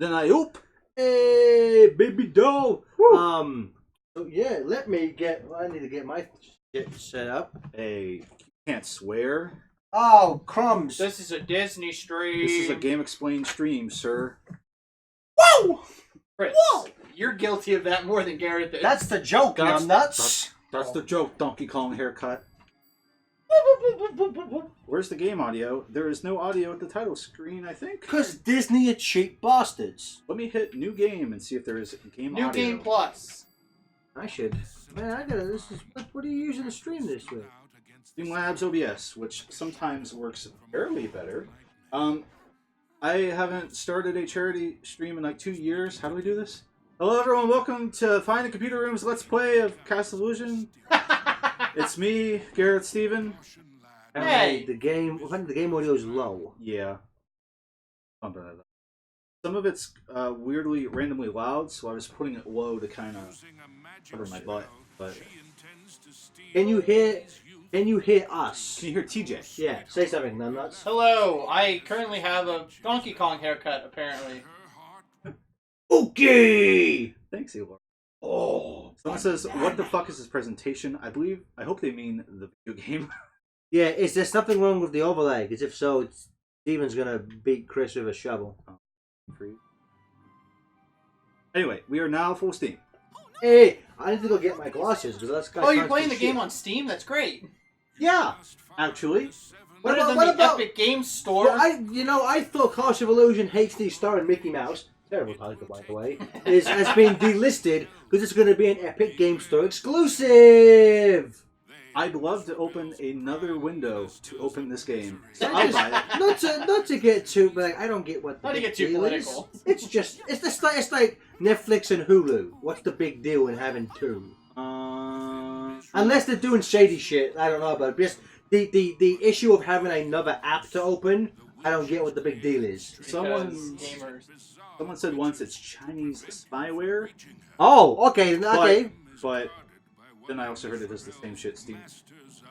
Then I oop. Hey, baby doll. So yeah, let me get. I need to get my shit set up. Hey, you can't swear. Oh, crumbs! This is a Disney stream. This is a Game Explained stream, sir. Whoa! Chris, Whoa! you're guilty of that more than Gareth is. That's the joke, That's- I'm nuts. That's the joke, Donkey Kong haircut. Where's the game audio? There is no audio at the title screen, I think. Because Disney are cheap bastards. Let me hit new game and see if there is game New audio. Game Plus. I should. Man, I gotta. This is. What are you using to stream this with? Streamlabs OBS, which sometimes works fairly better. I haven't started a charity stream in like 2 years. How do we do this? Hello everyone, welcome to Find the Computer Room's Let's Play of Cast Illusion. It's me, Gareth Steven. Hey! The game audio is low. Yeah. Something like that. Some of it's weirdly, randomly loud, so I was putting it low to kind of cover my butt. But Can you hear us? can you hear TJ? Yeah, say something, nuts. Hello, I currently have a Donkey Kong haircut, apparently. Okay! Thanks, Elor. Oh. Someone says, what the fuck is this presentation? I hope they mean the video game. Yeah, is there something wrong with the overlay? Because if so, Steven's gonna beat Chris with a shovel. Anyway, we are now full steam. Hey, I need to go get my glasses because that's got. Oh, you're playing the game on Steam? That's great. Yeah, actually. Better about- than what the about- Epic Games Store. Well, I thought Cast of Illusion HD starring Mickey Mouse, terrible title by the way, has been delisted because it's going to be an Epic Game Store exclusive. I'd love to open another window to open this game. So I'll buy it. Not to get too, but like, I don't get what. Not to get too deal is. political. It's just it's like Netflix and Hulu. What's the big deal in having two? Unless they're doing shady shit, I don't know about it. Just the issue of having another app to open, I don't get what the big deal is. Someone said once it's Chinese spyware. Oh, okay, okay. But then I also heard it does the same shit Steam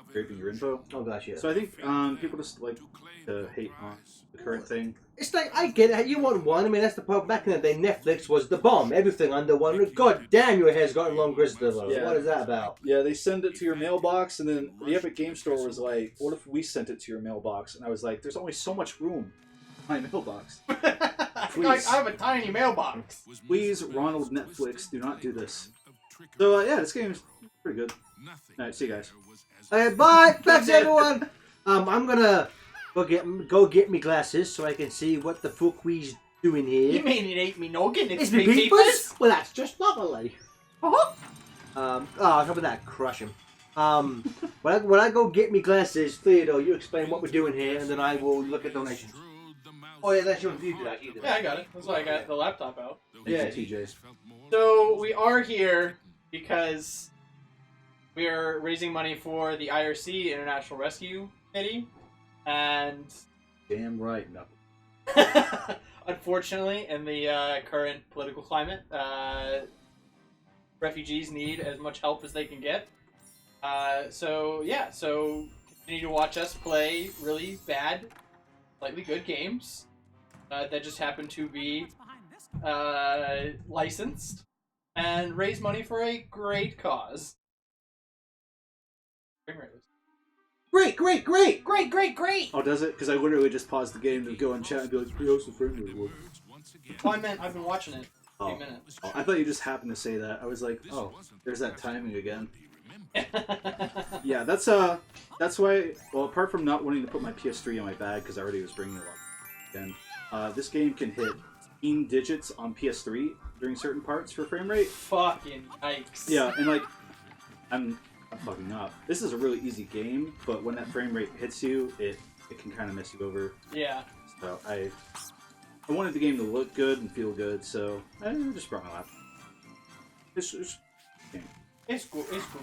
scraping your info. Oh gosh, yeah. So I think people just like to hate on the current thing. It's like, I get it. You want one. I mean, that's the problem. Back in the day, Netflix was the bomb. Everything under one. God damn, your hair's gotten long, Christopher. Yeah. What is that about? Yeah, they send it to your mailbox, and then the Epic Game Store was like, what if we sent it to your mailbox? And I was like, there's only so much room in my mailbox. Please. I have a tiny mailbox. Please, Ronald Netflix, do not do this. So, yeah, this game is pretty good. Alright, see you guys. Bye. Thanks, everyone. I'm gonna go get me glasses so I can see what the fuck we's doing here. You mean it ain't me noggin? It's It's me me peepers? peepers? Well, that's just lovely. Uh-huh. How about that? Crush him. When I go get me glasses, Theodore, you explain what we're doing here, and then I will look at donations. Oh yeah, that's you do that. You do Yeah, that. I got it. That's why I got the laptop out. Yeah. Thank you, TJ. So we are here because we are raising money for the IRC International Rescue Committee, and Damn right, no. unfortunately, in the current political climate, refugees need as much help as they can get. So continue to watch us play really bad, slightly good games that just happen to be licensed and raise money for a great cause. Great. Great! Oh, does it? Because I literally just paused the game to go and chat and be like, hey, how's the frame rate work? Oh, I meant I've been watching it for a Oh. few minutes. Oh, I thought you just happened to say that. I was like, oh, there's that timing again. Yeah, that's why. Well, apart from not wanting to put my PS3 in my bag because I already was bringing it along again, this game can hit 15 digits on PS3 during certain parts for frame rate. Fucking yikes. Yeah, and like, I'm fucking up. This is a really easy game, but when that frame rate hits you, it can kind of mess you over. Yeah. So I wanted the game to look good and feel good, so I just brought my laptop. It's It's cool. It's cool.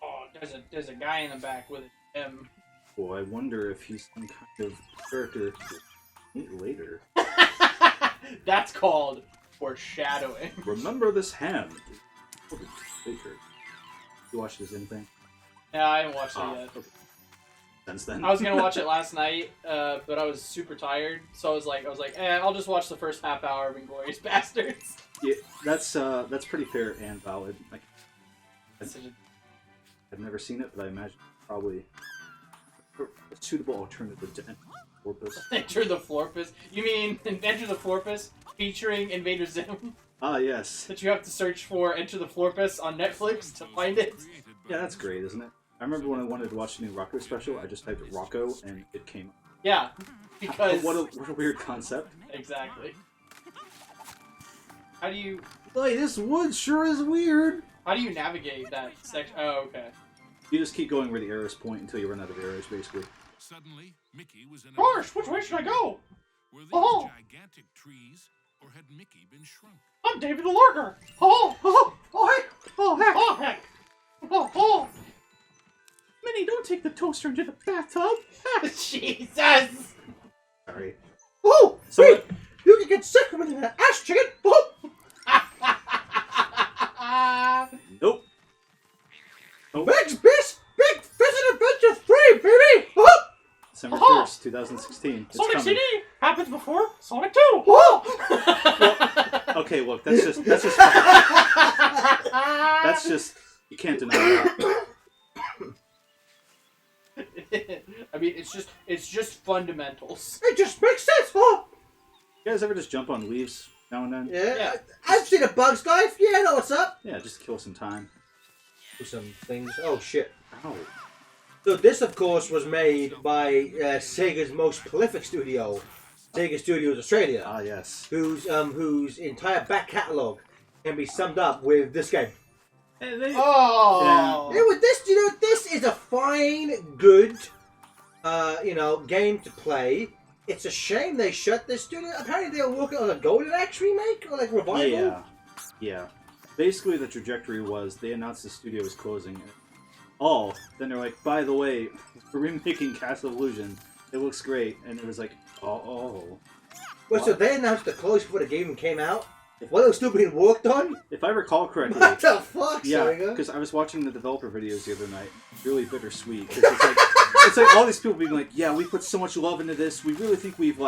Oh, there's a guy in the back with a M. Well, I wonder if he's some kind of character to meet later. That's called foreshadowing. Remember this hand. Baker. You watched this anything? Yeah, I haven't watched it yet. Okay. since then. I was gonna watch it last night, but I was super tired, so I was like, I'll just watch the first half hour of Inglourious Bastards. Yeah, that's pretty fair and valid. Like, I've never seen it, but I imagine probably a suitable alternative to Enter the Florpus. Enter the Florpus? You mean Enter the Florpus featuring Invader Zim? Ah, yes. That you have to search for Enter the Florpus on Netflix to find it? Yeah, that's great, isn't it? I remember when I wanted to watch the new Rocco special, I just typed Rocco and it came up. Yeah, because... What a weird concept. Exactly. How do you... Like, this wood sure is weird. How do you navigate that section? Oh, okay. You just keep going where the arrows point until you run out of arrows, basically. Suddenly, Mickey was in Gosh, which way should I go? Were these Oh. gigantic trees, or had Mickey been shrunk? I'm David the Lurker! Oh, oh, oh, heck! Oh, heck! Oh, heck! Oh, oh! Minnie, don't take the toaster into the bathtub! Jesus! Sorry. Oh, So, wait! You can get sick from an ass chicken! Oh! nope. Nope. Big Fish and Adventure 3, baby! Oh! December Oh. 1st, 2016. It's Sonic coming. CD happens before Sonic 2! Oh! Okay, look, that's just you can't deny that. I mean, it's just fundamentals. It just makes sense! Oh! You guys ever just jump on leaves now and then? Yeah, Yeah. I've seen a Bug's Life. Yeah, I know what's up. Yeah, just to kill some time. Do some things. Oh, shit. Ow. So this, of course, was made by Sega's most prolific studio, Sega Studios Australia, Ah, yes. whose entire back catalogue can be summed up with this game. Oh! Yeah, with this, this is a fine, good, game to play. It's a shame they shut this studio. Apparently, they were working on a Golden Axe remake or like revival. Yeah. Yeah. Basically, the trajectory was they announced the studio was closing. Then they're like, by the way, we're remaking Castle of Illusion. It looks great. And it was like, oh. Well, so they announced the close before the game even came out. What it was still being worked on? If I recall correctly. What the fuck, Yeah, Sega? because I was watching the developer videos the other night. Really bittersweet. 'Cause it's like all these people being like, yeah, we put so much love into this. We really think we've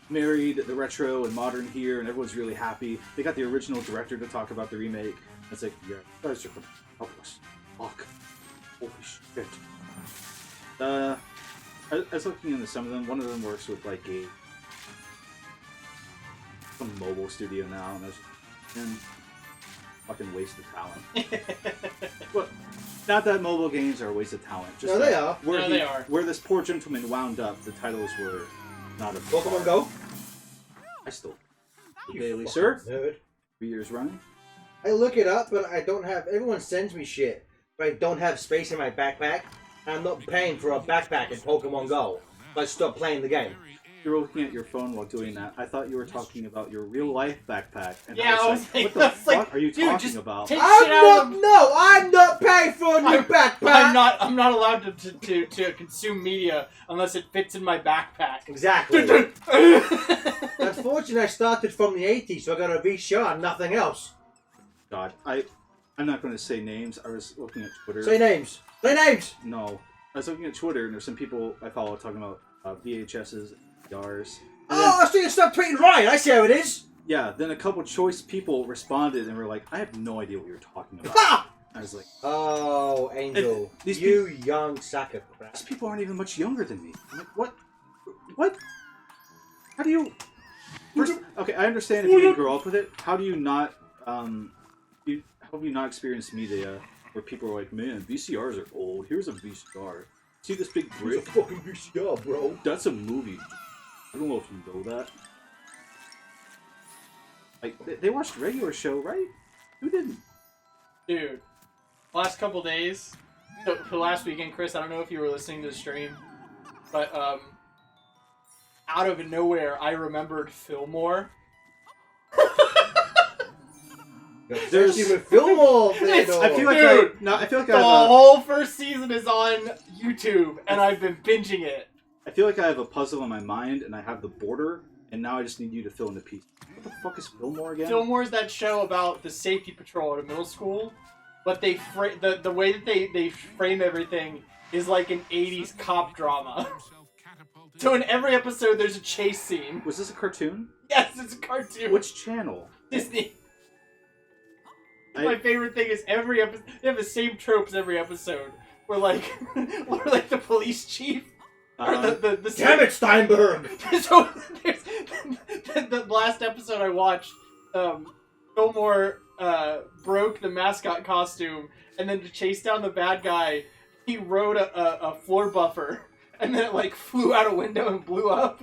married the retro and modern here, and everyone's really happy. They got the original director to talk about the remake. It's like, yeah, you guys are gonna help us. Fuck. Holy shit. I was looking into some of them. One of them works with some mobile studio now, and that's fucking waste of talent. Well, not that mobile games are a waste of talent. Just No, they are. They are. Where this poor gentleman wound up, the titles were not a Pokemon Go? I still daily, sir. Nerd. 3 years running. I look it up, but I don't have. Everyone sends me shit, but I don't have space in my backpack. I'm not paying for a backpack in Pokemon Go. Let's stop playing the game. You're looking at your phone while doing that. I thought you were talking about your real life backpack. And Yeah, I was like, what the fuck are you dude, talking just about? take- I'm not paying for a new backpack. I'm not allowed to consume media unless it fits in my backpack. Exactly. Unfortunately, I started from the 80s, so I got a VCR and nothing else. God, I'm not going to say names. I was looking at Twitter. Say names. Say names. No, I was looking at Twitter, and there's some people I follow talking about VHSs, VRs. Oh, I see you stop tweeting Ryan. I see how it is. Yeah, then a couple choice people responded and were like, I have no idea what you're talking about. Ha! I was like, Oh, Angel. These You young sack of crap. these people aren't even much younger than me. I'm like, what? What? How do you... First, okay, I understand if you didn't grow up with it. How do you not... how have you not experienced media where people are like, man, VCRs are old. Here's a VCR. See this big It's brick? a fucking VCR, bro. That's a movie. I don't know if you know that. Like, they watched regular show, right? Who didn't? Dude, last couple days, so for last weekend, Chris, I don't know if you were listening to the stream, but out of nowhere, I remembered Fillmore. There's- even Fillmore. It's- I feel like Dude, I feel like The I have whole first season is on YouTube, and I've been binging it. I feel like I have a puzzle in my mind, and I have the border, and now I just need you to fill in the piece. What the fuck is Fillmore again? Fillmore's that show about the safety patrol at a middle school, but they the way that they frame everything is like an 80s cop drama. So in every episode, there's a chase scene. Was this a cartoon? Yes, it's a cartoon. Which channel? Disney. My favorite thing is every episode, they have the same tropes every episode. Where like the police chief. Or the Damn it, Steinberg! So there's the last episode I watched, Fillmore broke the mascot costume, and then to chase down the bad guy, he rode a floor buffer, and then it like flew out a window and blew up.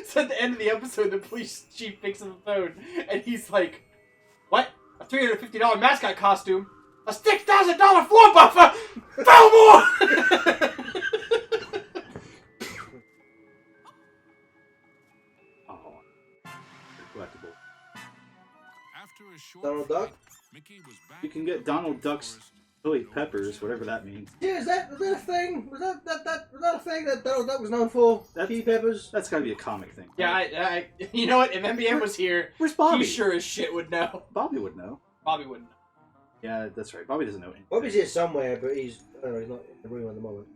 So at the end of the episode, the police chief picks up the phone, and he's like, "What? A $350 mascot costume? A $6,000 floor buffer? Fillmore!" Collectible. Donald Duck? You can get Donald Duck's chili peppers, whatever that means. Yeah, was that a thing? Was that a thing that Donald Duck was known for? Chili peppers? That's gotta be a comic thing. Yeah, I you know what? If MBM was here, Where's Bobby? he sure as shit would know. Bobby would know. Bobby wouldn't know. Yeah, that's right. Bobby doesn't know anything. Bobby's here somewhere, but he's not in the room at the moment.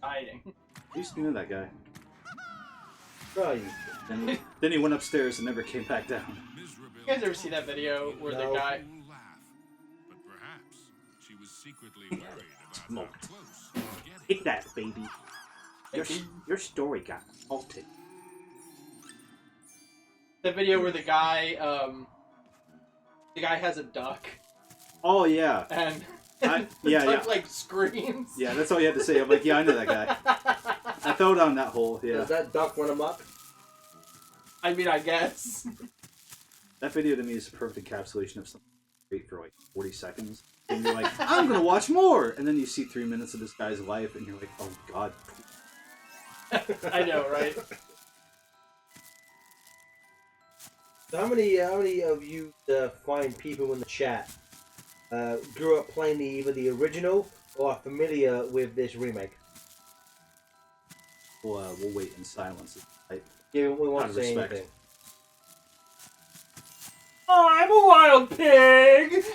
Hiding. I used to know that guy. Oh, you. Then he went upstairs and never came back down. You guys ever see that video where the guy... But perhaps she was secretly worried about Smoked. how close to getting. Take that, baby. Your story got altered. The video where the guy has a duck, Oh yeah. and I- the yeah, duck yeah. like screams. Yeah, that's all you had to say. I'm like, yeah, I know that guy. I fell down that hole. Yeah. Does that duck run amok? I mean, I guess. That video to me is a perfect encapsulation of something great for like 40 seconds. And you're like, I'm gonna watch more! And then you see 3 minutes of this guy's life and you're like, oh god. I know, right? So how many of you find people in the chat grew up playing either the original or are familiar with this remake? We'll wait in silence. Yeah, we Out won't of say respect. anything. Oh, I'm a wild pig!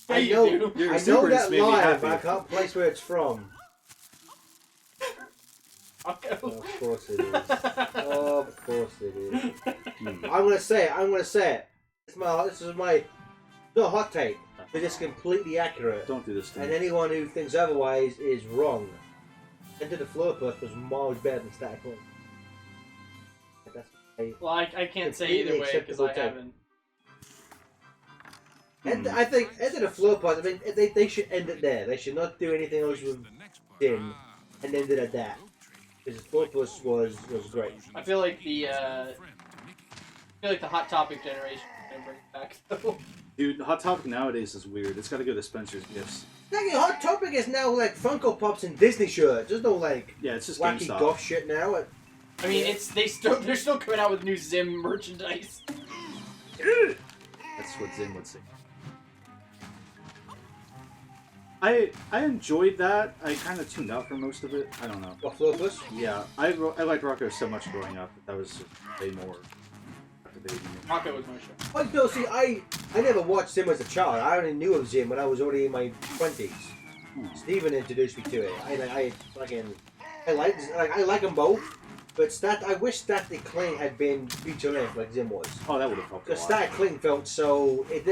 Yeah, I you know, do. Your I know exuberance that made me live, happy. but I can't place where it's from. Okay. Oh, of course it is. Of course it is. Hmm. I'm gonna say it. This is my no hot take, but it's completely accurate. Don't do this to And me. anyone who thinks otherwise is wrong. Enter the Flurpuss was miles better than Static Link. That's Well, I can't say either way because I Acceptable take. haven't. And I think Enter the Flurpuss, I mean, they should end it there. They should not do anything else with Din and end it at that. Because Flurpuss was great. I feel like the Hot Topic generation is gonna bring it back though. Dude, Hot Topic nowadays is weird. It's gotta go to Spencer's Gifts. Like, Hot Topic is now like Funko Pops and Disney shirts. There's no like Yeah, it's just wacky GameStop. goth shit now. I mean, they're still coming out with new Zim merchandise. That's what Zim would say. I enjoyed that. I kind of tuned out for most of it. I don't know. What, Flurpuss? Yeah, I liked Rocco so much growing up that was just way more captivating. Rocco was my show. Oh, no, see, I never watched Zim as a child. I only knew of Zim when I was already in my 20s. Steven introduced me to it. I like them both, but I wish Static Cling had been feature length like Zim was. Oh, that would have helped a Because lot. Static Cling felt so it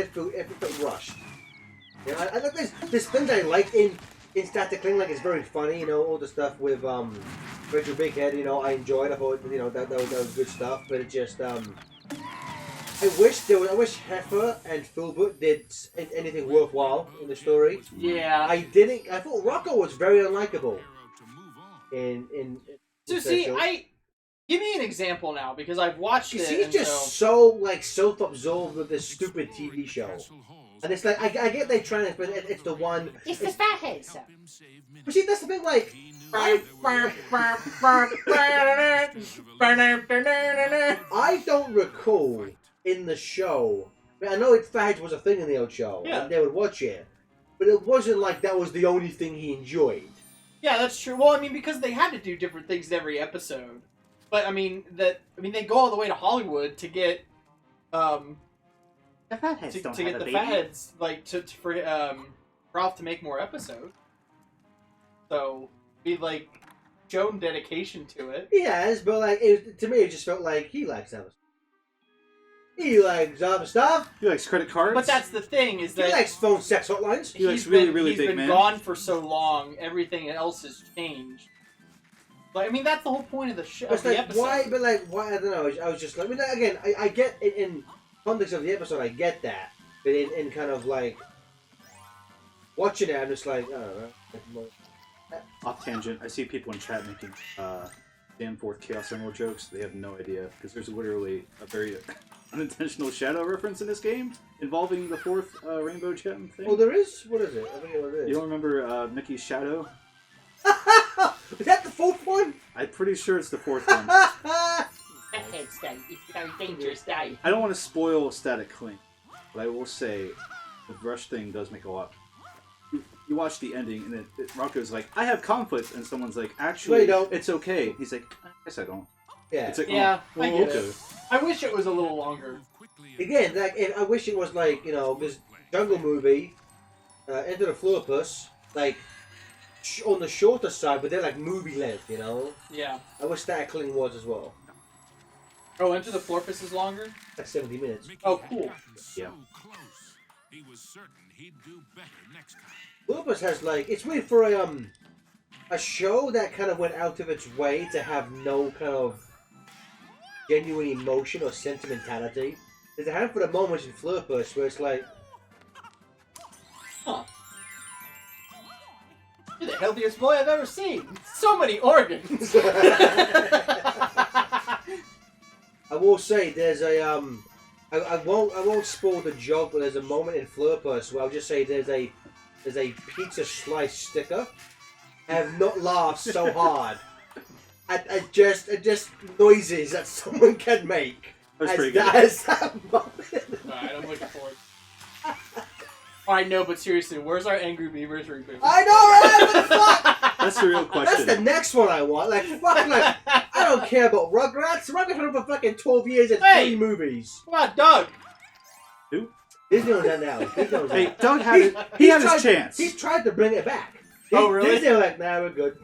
felt rushed. You know, I think there's things I like in Static Cling, like it's very funny, you know, all the stuff with Richard Bighead, you know, I enjoyed. I thought, you know, that was good stuff, but it just I wish Heifer and Filbert did anything worthwhile in the story. Yeah. I thought Rocco was very unlikable in So see, give me an example now because I've watched it. he's and just so self-absorbed with this stupid TV show. And it's like, I get they trying to, but it's the one. It's the fathead stuff. But see, that's the thing, like. I don't recall in the show. I mean, I know Fatheads was a thing in the old show. Yeah. And they would watch it. But it wasn't like that was the only thing he enjoyed. Yeah, that's true. Well, I mean, because they had to do different things in every episode. But I mean, they go all the way to Hollywood to get The fatheads to get the fatheads, like for Ralph to make more episodes. So be like shown dedication to it. He has, but like to me, it just felt like he likes other stuff. He likes other stuff. He likes credit cards. But that's the thing is He that likes phone sex hotlines. He likes really, really he's big been man. gone for so long. Everything else has changed. But I mean, that's the whole point of the show. It's Of the like episode. why? But like why? I don't know. I was just like, I mean, again, I get in context of the episode, I get that, but in kind of like watching it, I'm just like, I don't know. Off tangent, I see people in chat making Danforth Chaos Emerald jokes. They have no idea, because there's literally a very unintentional shadow reference in this game involving the fourth rainbow gem thing. Oh, there is? What is it? I forget what it is. You don't remember Mickey's shadow? Is that the fourth one? I'm pretty sure it's the fourth one. It's very dangerous day. I don't want to spoil Static Cling, but I will say the brush thing does make a lot. You watch the ending, and Rocco's like, I have conflict, and someone's like, actually, No, you don't. it's okay. He's like, I guess I don't. Yeah. It's like, Yeah, oh, I get okay. it. I wish it was a little longer. Again, like I wish it was like because Jungle Movie, Enter the Florpus, like on the shorter side, but they're like movie length. Yeah. I wish Static Cling was as well. Oh, Enter the Florpus is longer? Like 70 minutes. Oh, cool. Yeah. Close. He was certain he'd do better next time. Florpus has like it's weird for a show that kind of went out of its way to have no kind of genuine emotion or sentimentality. There's a handful of moments in Florpus where it's like, Huh. You're the healthiest boy I've ever seen. So many organs. I will say there's a I won't spoil the joke, but there's a moment in Florpus where I'll just say there's a pizza slice sticker. I have not laughed so hard at just noises that someone can make. That's as pretty good. as that moment. Alright, I'm looking forward. Alright, no, but seriously, where's our Angry Beavers reboot? I know, right? What the fuck? That's the real question. That's the next one I want. Like, fuck, like, I don't care about Rugrats. Rugrats been for fucking 12 years and Hey! 3 movies. Come on, Doug! Who? Disney owns that now. Disney owns Hey, that. Doug had it. He had his chance. He's tried to bring it back. Oh, really? Disney are like, nah, we're good.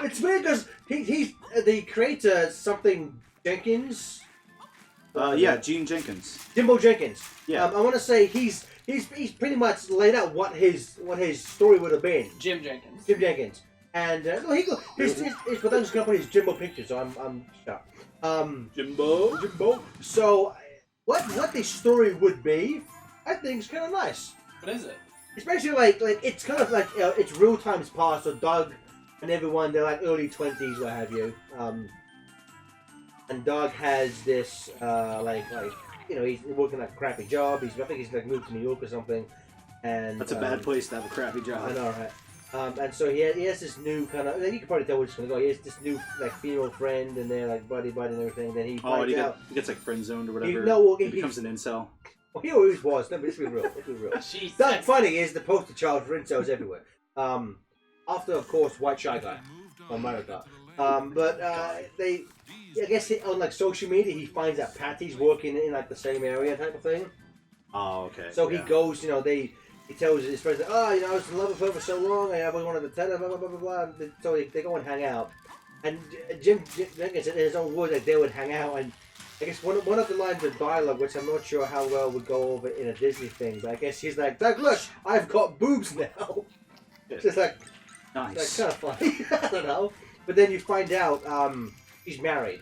It's weird because he's the creator, something Jenkins. Yeah, Gene Jenkins. Jimbo Jenkins. Yeah. I want to say he's pretty much laid out what his story would have been. Jim Jenkins. Jim Jenkins. And no, his production company is Jimbo Pictures, so I'm shocked. Jimbo. So what the story would be, I think is kind of nice. What is it? It's basically like it's kind of like it's real time's past. So Doug and everyone, they're like early 20s, what have you. And Doug has this he's working like a crappy job. I think he's like moved to New York or something. And That's a bad place to have a crappy job. I know, right? And so he has this new kind of. You can probably tell where it's going to go. He has this new like female friend, and they're like buddy and everything. Then he finds out. He gets like friend zoned or whatever. He becomes an incel. Well, he always was. No, but let's be real. Let's be real. Jesus. Doug Funny is the poster child for incels everywhere. After, of course, White Shy Guy on Mario Kart. I guess on like social media, he finds that Patty's working in like the same area type of thing. Oh, okay. So he goes, he tells his friends, I was in love with her for so long, I always wanted to tell her, blah, blah, blah, blah, blah. So they go and hang out. And Jim Jenkins, in his own words, like they would hang out, and I guess one of the lines of dialogue, which I'm not sure how well would go over in a Disney thing, but I guess he's like, Doug, look, I've got boobs now. It's just like, Nice. kind of funny. I don't know. But then you find out he's married.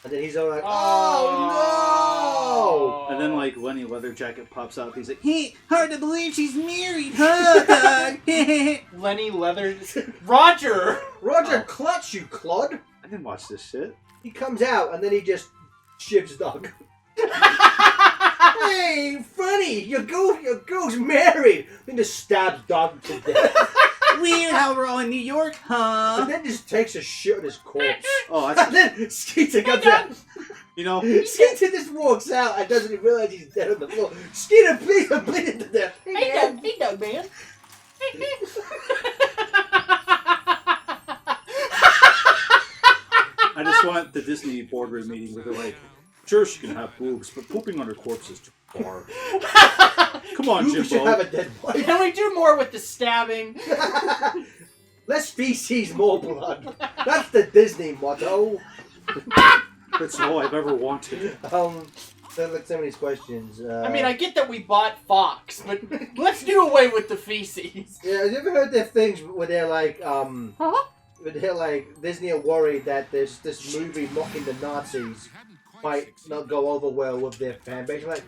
And then he's all like, oh no! And then like Lenny Leatherjacket pops up. He's like, hey, hard to believe she's married, huh, Doug? Lenny Leather... Roger! Roger Clutch, you clod! I didn't watch this shit. He comes out and then he just shivs Doug. Hey, funny! Your girl's married! Then just stabs Doug to death. Weird how we're all in New York, huh? And then just takes a shit on his corpse. Oh, And that's, then Skeeter comes out. you know, Skeeter just walks out and doesn't even realize he's dead on the floor. Skeeter, please, I'm bleeding to death. Hey, man. Hey, Doug, man. I just want the Disney boardroom meeting where they're like, sure, she can have boobs, but pooping on her corpse is too far. Come on, You should Jimbo. have a dead body. Can we do more with the stabbing? Less feces, more blood. That's the Disney motto. That's all I've ever wanted. So let's some of these questions. I mean, I get that we bought Fox, but let's do away with the feces. Yeah, have you ever heard their things where they're like, Huh? where they're like, Disney are worried that this movie mocking the Nazis might not go over well with their fan base? Like,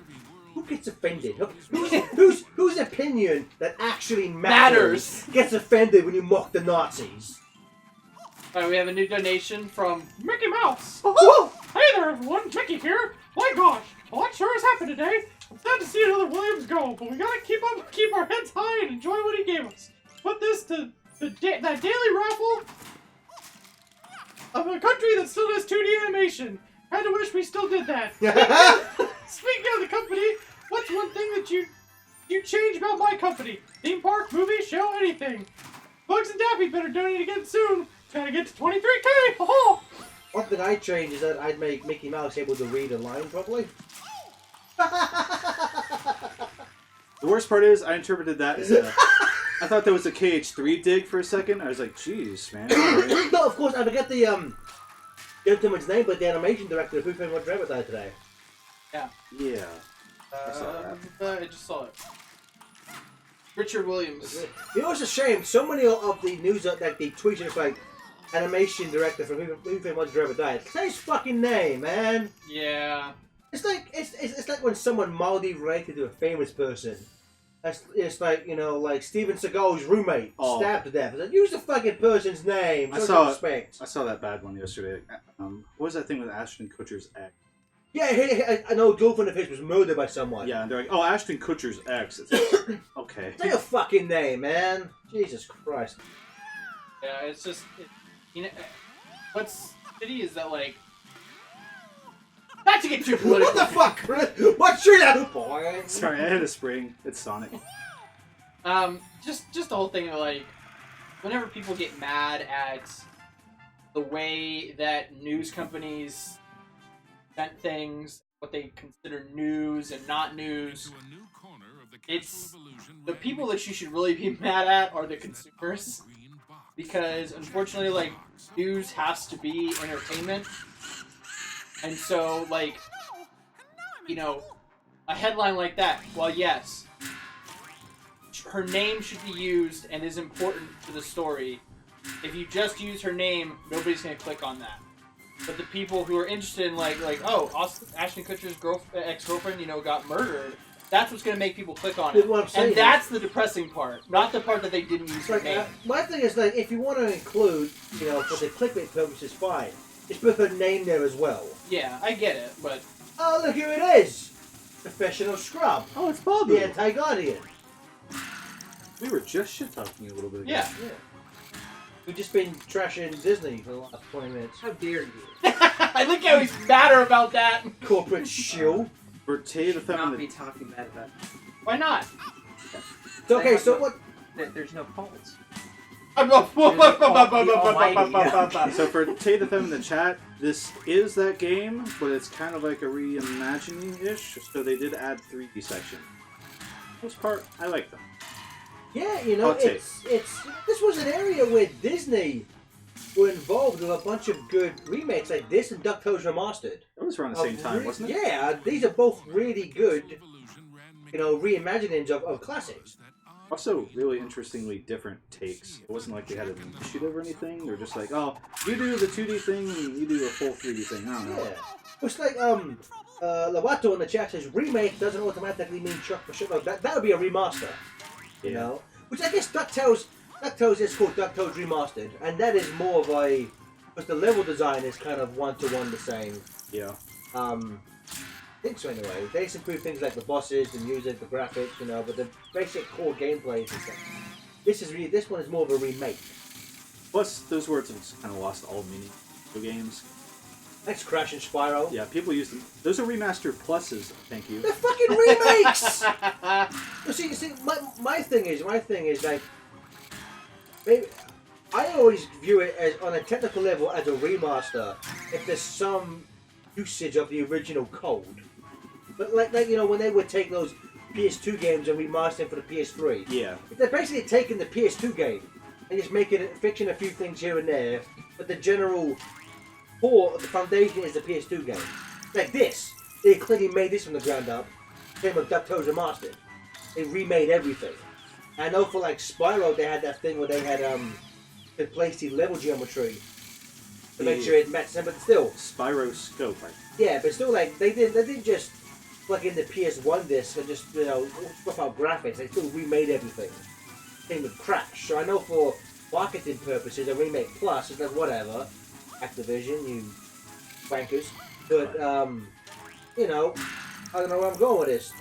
who gets offended? Whose opinion that actually matters gets offended when you mock the Nazis? Alright, we have a new donation from Mickey Mouse. Whoa! Hey there, everyone. Mickey here. My gosh, a lot sure has happened today. I'm sad to see another Williams go, but we gotta keep our heads high and enjoy what he gave us. Put this to that daily raffle of a country that still does 2D animation. Had to wish we still did that. Speaking of the company, what's one thing that you change about my company? Theme park, movie, show, anything. Bugs and Daffy better donate again soon. Gotta get to 23K. Oh! One thing I'd change is that I'd make Mickey Mouse able to read a line properly. The worst part is, I interpreted that as I thought that was a KH3 dig for a second. I was like, jeez, man. Right. No, of course, I forget the gentleman's name, but the animation director of Who Framed Roger Rabbit died today. Yeah. Yeah. I saw that. I just saw it. Richard Williams. You know, it's a shame. So many of the news, like the tweets, it's like animation director from Who Framed Roger Rabbit died. Say his fucking name, man. Yeah. It's like it's like when someone mildly related to a famous person. It's like, you know, like Steven Seagal's roommate stabbed to death. It's like, use the fucking person's name. I Show respect. I saw that bad one yesterday. What was that thing with Ashton Kutcher's ex? Yeah, I know a girlfriend of his was murdered by someone. Yeah, and they're like, oh, Ashton Kutcher's ex. It's like, okay. Say a fucking name, man. Jesus Christ. Yeah, it's just, you know, what's shitty is that, like, not to get too political. What the fuck, Chris? What's your name, boy? Sorry, I had a spring. It's Sonic. Just the whole thing of, like, whenever people get mad at the way that news companies present things, what they consider news and not news, it's the people that you should really be mad at are the consumers. Because, unfortunately, like, news has to be entertainment. And so, like, you know, a headline like that, well, yes, her name should be used and is important to the story. If you just use her name, nobody's going to click on that. But the people who are interested in, like oh, Ashton Kutcher's ex-girlfriend, you know, got murdered, that's what's going to make people click on it. And that's the depressing part, not the part that they didn't use her name. My thing is, like, if you want to include, you know, for the clickbait purposes, fine. Just put her name there as well. Yeah, I get it, but... Oh, look who it is! Professional Scrub. Oh, it's Bobby. The Anti-Guardian. We were just shit-talking you a little bit ago. Yeah. We've just been trashing Disney for the last 20 minutes. How dare you? I think how he's madder about that. Corporate shill. Bertay the Should not feminine. be talking bad about Why not? Okay, so what... There's no cults. So for Tay the Fem in the chat, this is that game, but it's kind of like a reimagining-ish, so they did add 3D section. For the most part, I like them. Yeah, you know, it's this was an area where Disney were involved with a bunch of good remakes like this and DuckTales Remastered. It was around the same time, wasn't it? Yeah, these are both really good, you know, reimaginings of classics. Also, really interestingly different takes. It wasn't like they had an initiative or anything. They were just like, oh, you do the 2D thing, and you do a full 3D thing. I don't know. Yeah. It's like, Lovato in the chat says, remake doesn't automatically mean chuck for shit. No, that would be a remaster. You know? Which I guess DuckTales is called DuckTales Remastered, and that is more of a... Because the level design is kind of one-to-one the same. Yeah. I think so anyway. They just improve things like the bosses, the music, the graphics, you know, but the basic core gameplay is the same. This one is more of a remake. Plus, those words have kind of lost all meaning for games. That's Crash and Spyro. Yeah, people use them. Those are remastered pluses, thank you. They're fucking remakes! You see, my thing is like, maybe, I always view it as, on a technical level, as a remaster if there's some usage of the original code. But like you know, when they would take those PS2 games and remastering them for the PS3. Yeah. They're basically taking the PS2 game and just making it, fixing a few things here and there, but the general core of the foundation is the PS2 game. Like this, they clearly made this from the ground up. Same with DuckTales Remastered. They remade everything. I know for like Spyro, they had that thing where they had they placed the level geometry to make sure it matched them, but still. Spyro Scope. Yeah, but still, like they didn't just plug in the PS1 disc and just swap out graphics. They still remade everything. Same with Crash. So I know for marketing purposes, a remake plus is like whatever. Activision, you wankers. But you know, I don't know where I'm going with this.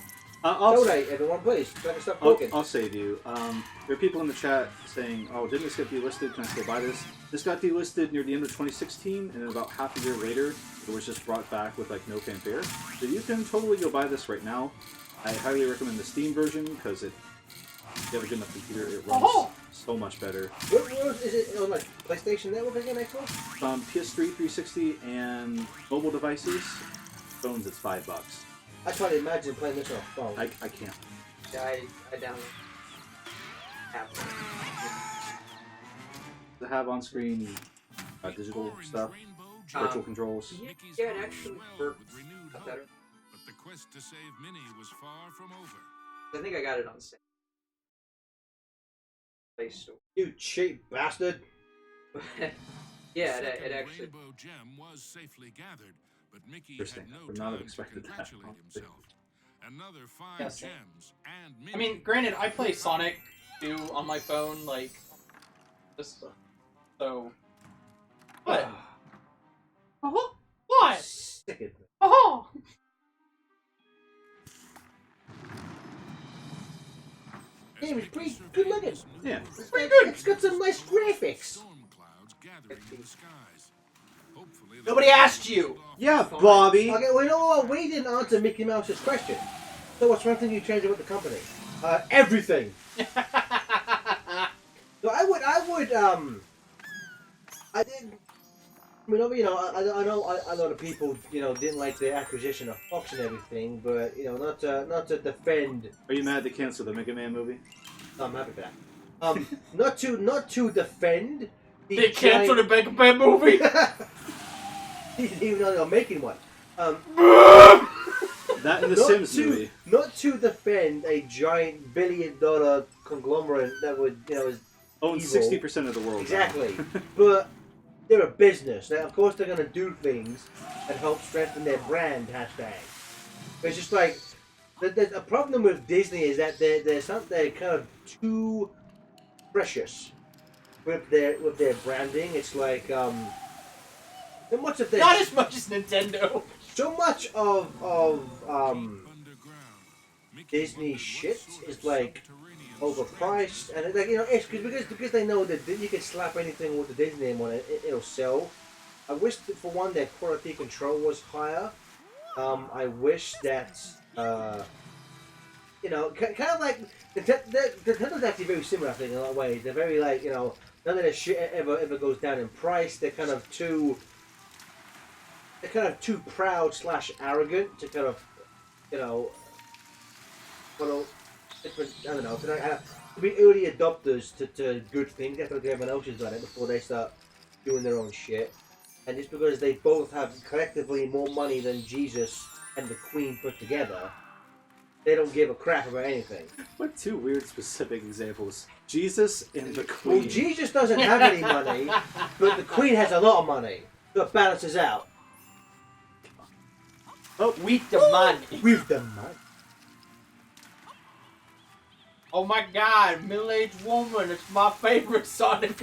Donate, everyone, please. So I can stop talking. I'll save you. There are people in the chat saying, "Oh, didn't this get delisted? Can I still buy this?" This got delisted near the end of 2016, and then about half a year later, it was just brought back with like no fanfare. So you can totally go buy this right now. I highly recommend the Steam version because if you have a good enough computer, it runs so much better. What is it on like PlayStation Network again, Xbox? PS3, 360, and mobile devices. Phones, it's $5. I try to imagine playing this on a phone. I can't. Yeah, I download. Apple. To have on-screen digital stuff, virtual controls. Yeah, it actually works better. But the quest to save Minnie was far from over. I think I got it on sale. Play Store. You cheap bastard! Yeah, it actually. Rainbow gem was safely gathered, but Mickey Interesting. had no Would not have time to expected that. congratulate himself. Another 5 Yes. gems and Minnie. I mean, granted, I play Sonic 2 on my phone, like, just so. What? Uh-huh. What? Stick it. Uh-huh. Game is pretty good looking. Yeah. It's pretty good. It's got some nice graphics. Storm clouds gathering in the skies. Hopefully Nobody asked you. Yeah, Bobby. Okay, well, you know what? We didn't answer Mickey Mouse's question. So what's one thing you change about the company? Everything. So I didn't. I mean, you know, I know a lot of people, you know, didn't like the acquisition of Fox and everything, but you know, not to defend. Are you mad they canceled the Mega Man movie? I'm happy for that. Not to defend. They canceled the Mega Man movie. He didn't even know they were making one. That and the Not Sims to- movie. Not to defend a giant billion-dollar conglomerate that would, you know, is Owns evil. 60% of the world. now. Exactly. But they're a business. Now, of course, they're going to do things that help strengthen their brand, hashtag. But it's just like, a problem with Disney is that they're kind of too precious with their branding. It's like, so much of this... Not as much as Nintendo. So much of underground. Mickey Disney wondered what shit sort of is like subterranean overpriced, and like, you know, it's because they know that you can slap anything with the Disney name on it, it'll sell. I wish that for one that quality control was higher. I wish that you know, kind of like Nintendo's actually very similar, I think, in a lot of ways. They're very like, you know, none of their shit ever goes down in price. They're kind of too proud / arrogant to kind of, you know, well, different, I don't know, to be early adopters to good things after everyone else has done it before they start doing their own shit. And just because they both have collectively more money than Jesus and the Queen put together, they don't give a crap about anything. What two weird specific examples? Jesus and the Queen. Well, Jesus doesn't have any money, but the Queen has a lot of money. So it balances out. Oh, with the money. With the money. Oh my god, middle-aged woman, it's my favorite Sonic.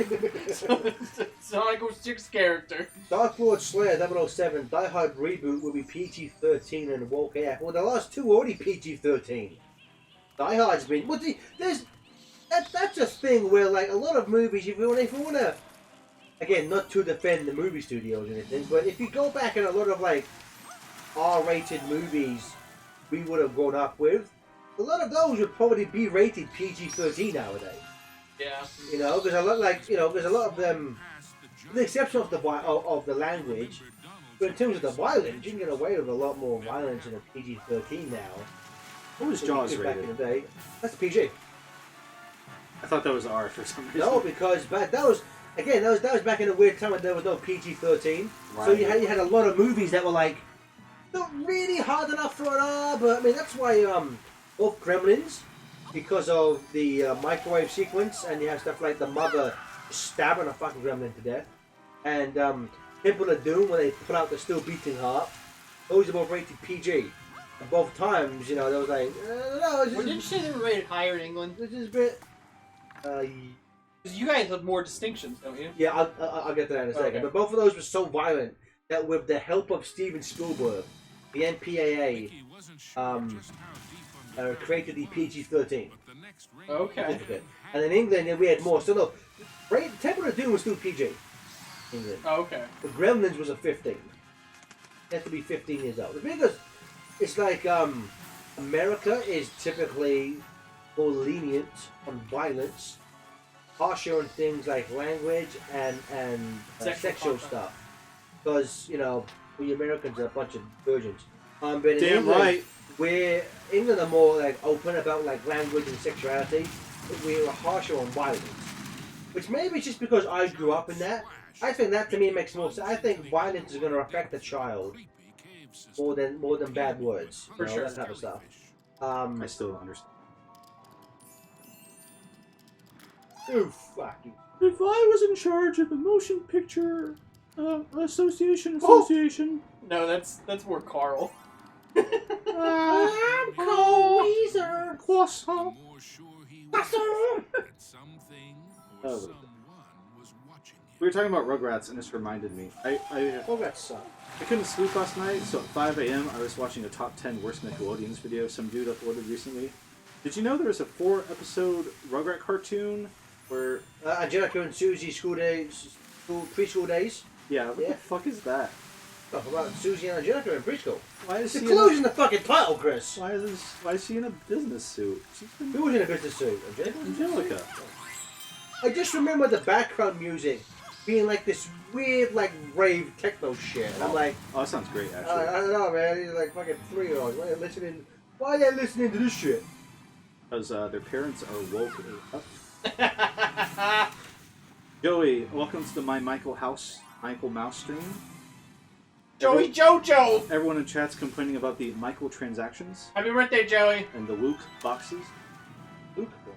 Sonic 06 character. Dark Lord Slayer 007 Die Hard reboot will be PG-13 and woke AF. Well, the last two were already PG-13. Die Hard's been... Well, that's a thing where, like, a lot of movies, if you want to... Again, not to defend the movie studios or anything, but if you go back in a lot of, like, R-rated movies we would have grown up with, a lot of those would probably be rated PG-13 nowadays. Yeah. You know, because a lot, like, you know, there's a lot of them, with the exception of the language, but in terms of the violence, you can get away with a lot more violence in a PG-13 now. What was Jaws back in rated? the day. That's PG. I thought that was R for some reason. No, because that was back in a weird time when there was no PG-13. So Right. you had a lot of movies that were like not really hard enough for an R, but I mean that's why both Gremlins, because of the microwave sequence, and you have stuff like the mother stabbing a fucking gremlin to death, and Temple of Doom when they put out the still beating heart. Those are both rated PG. And both times, you know, there was like no, it's Well, didn't you just, say they were rated higher in England? this is a bit. Because you guys have more distinctions, don't you? Yeah, I'll get to that in a second. Okay. But both of those were so violent that with the help of Steven Spielberg, the NPAA created the PG-13 Okay. certificate. And in England, we had more. So no, Temple of Doom was still PG. England. Okay. The Gremlins was a 15. It had to be 15 years old. Because it's like America is typically more lenient on violence, harsher on things like language and sexual stuff. Because, you know, we Americans are a bunch of virgins. But in Damn England, right. where England are more like open about like language and sexuality, we're harsher on violence. Which maybe it's just because I grew up in that. I think that to me makes more sense. I think violence is going to affect the child more than bad words. For sure. That type of stuff. I still don't understand. Oh, fuck you. If I was in charge of a motion picture association, No, that's more Carl. I'm Cole Weezer. Croissant. Oh. We were talking about Rugrats, and this reminded me. I Oh, that sucks. I couldn't sleep last night, so at 5 a.m. I was watching a top 10 worst Nickelodeons video some dude uploaded recently. Did you know there was a 4-episode Rugrat cartoon where... Angelica and Susie preschool days. Yeah, what the fuck is that? Talk about Susie and Angelica in preschool. Why is The he clue's in the fucking title, Chris. Why is she in a business suit? She's been Who was in a business suit? Angelica. I just remember the background music being like this weird, like, rave techno shit. And I'm like, Oh, that sounds great, actually. I don't know, man. These are like fucking 3-year-olds. Why are they listening to this shit? Because their parents are woke up. Joey, welcome to the Michael Mouse stream. Joey Jojo! Everyone in chat's complaining about the Michael transactions Happy birthday, Joey! and the Luke boxes. Luke box.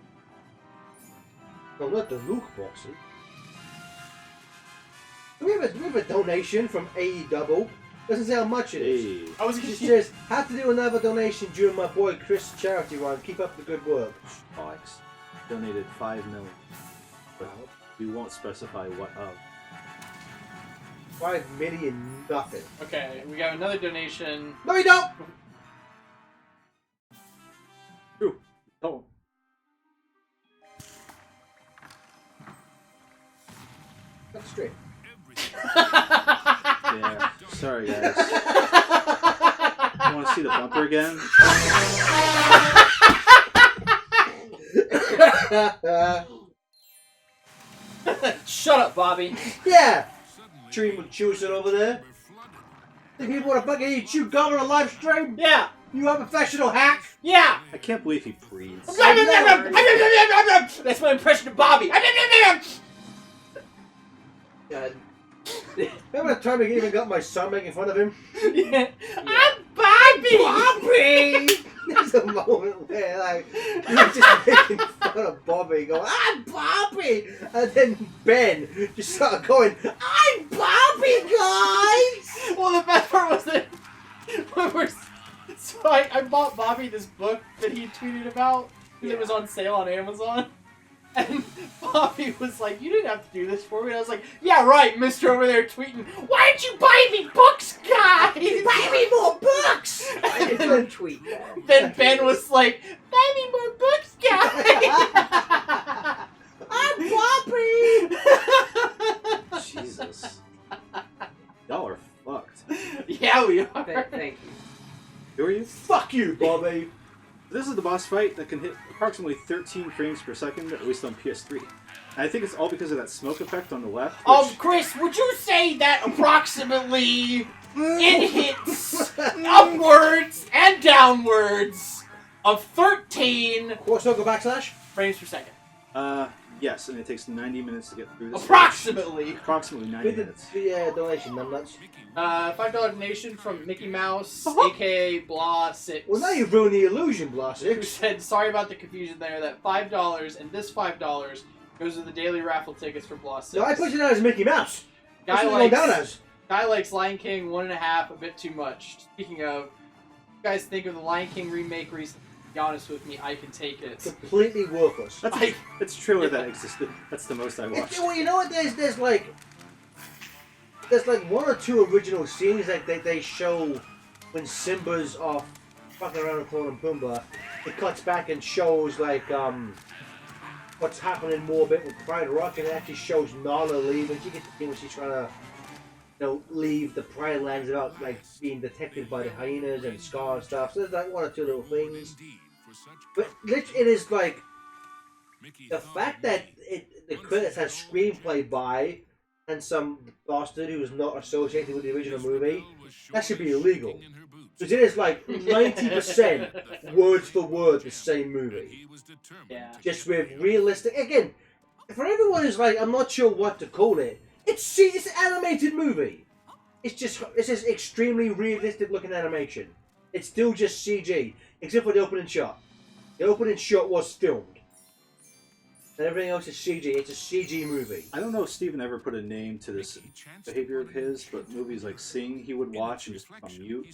No, not the Luke boxes. Do we have a donation from AE Double? Doesn't say how much it is. Hey. I was It gonna says, have to do another donation during my boy Chris' charity run. Keep up the good work. Alex donated 5 million. But we won't specify what of. 5 million nothing. Okay, we got another donation. No, you don't! Oh. That's straight. Yeah. Sorry, guys. You want to see the bumper again? Shut up, Bobby. Yeah! Dream with Chewson over there. Think people want to fucking eat you gum on a live stream? Yeah! You a professional hack? Yeah! I can't believe he breathes. That's my impression of Bobby. God. Remember the time I even got my son making fun of him? Yeah. I'm Bobby! Bobby! There's a moment where like you were just making fun of Bobby, going, "I'm Bobby," and then Ben just started going, "I'm Bobby, guys." Well, the best part was that when so I bought Bobby this book that he tweeted about because it was on sale on Amazon. And Bobby was like, "You didn't have to do this for me." And I was like, "Yeah, right, mister over there tweeting, why didn't you buy me books, guys? Buy me more books. I didn't tweet that. Then Ben was like, "Buy me more books, guys." I'm Bobby. Jesus. Y'all are fucked. Yeah, we are. Thank you. Who are you? Fuck you, Bobby. This is the boss fight that can hit approximately 13 frames per second, at least on PS3. And I think it's all because of that smoke effect on the left. Which, Chris, would you say that approximately it hits upwards and downwards of 13 What circle backslash? frames per second. Yes, and it takes 90 minutes to get through this. Approximately. Approximately 90 minutes. The donation, numbnuts. $5 donation from Mickey Mouse, aka Blah6. Well, now you've ruined the illusion, Who Blasix. said, sorry about the confusion there, that $5 and this $5 goes to the daily raffle tickets for Blah6. No, I put it down as Mickey Mouse. That's Guy what it's going down likes, as. guy likes Lion King 1.5 a bit too much. Speaking of, you guys think of the Lion King remake recently? Be honest with me, I can take it. Completely worthless. It's a trailer that existed. That's the most I watched. Well, you know what? There's like one or two original scenes that they show when Simba's off fucking around with Timon and Pumbaa. It cuts back and shows like what's happening more a bit with Pride Rock, and it actually shows Nala leaving. She gets to see when she's trying to, leave the Pride Lands without like being detected by the hyenas and Scar and stuff. So there's like one or two little things. But literally, it is like the fact that the credits have screenplay by and some bastard who is not associated with the original movie, that should be illegal. Because it is like 90% words for word the same movie. Yeah. Just with realistic. Again, for everyone who's like, I'm not sure what to call it. It's an animated movie. It's just extremely realistic looking animation. It's still just CG, except for the opening shot. The opening shot was filmed. And everything else is CG. It's a CG movie. I don't know if Steven ever put a name to this behavior of his, but movies like Sing he would watch and just put on mute.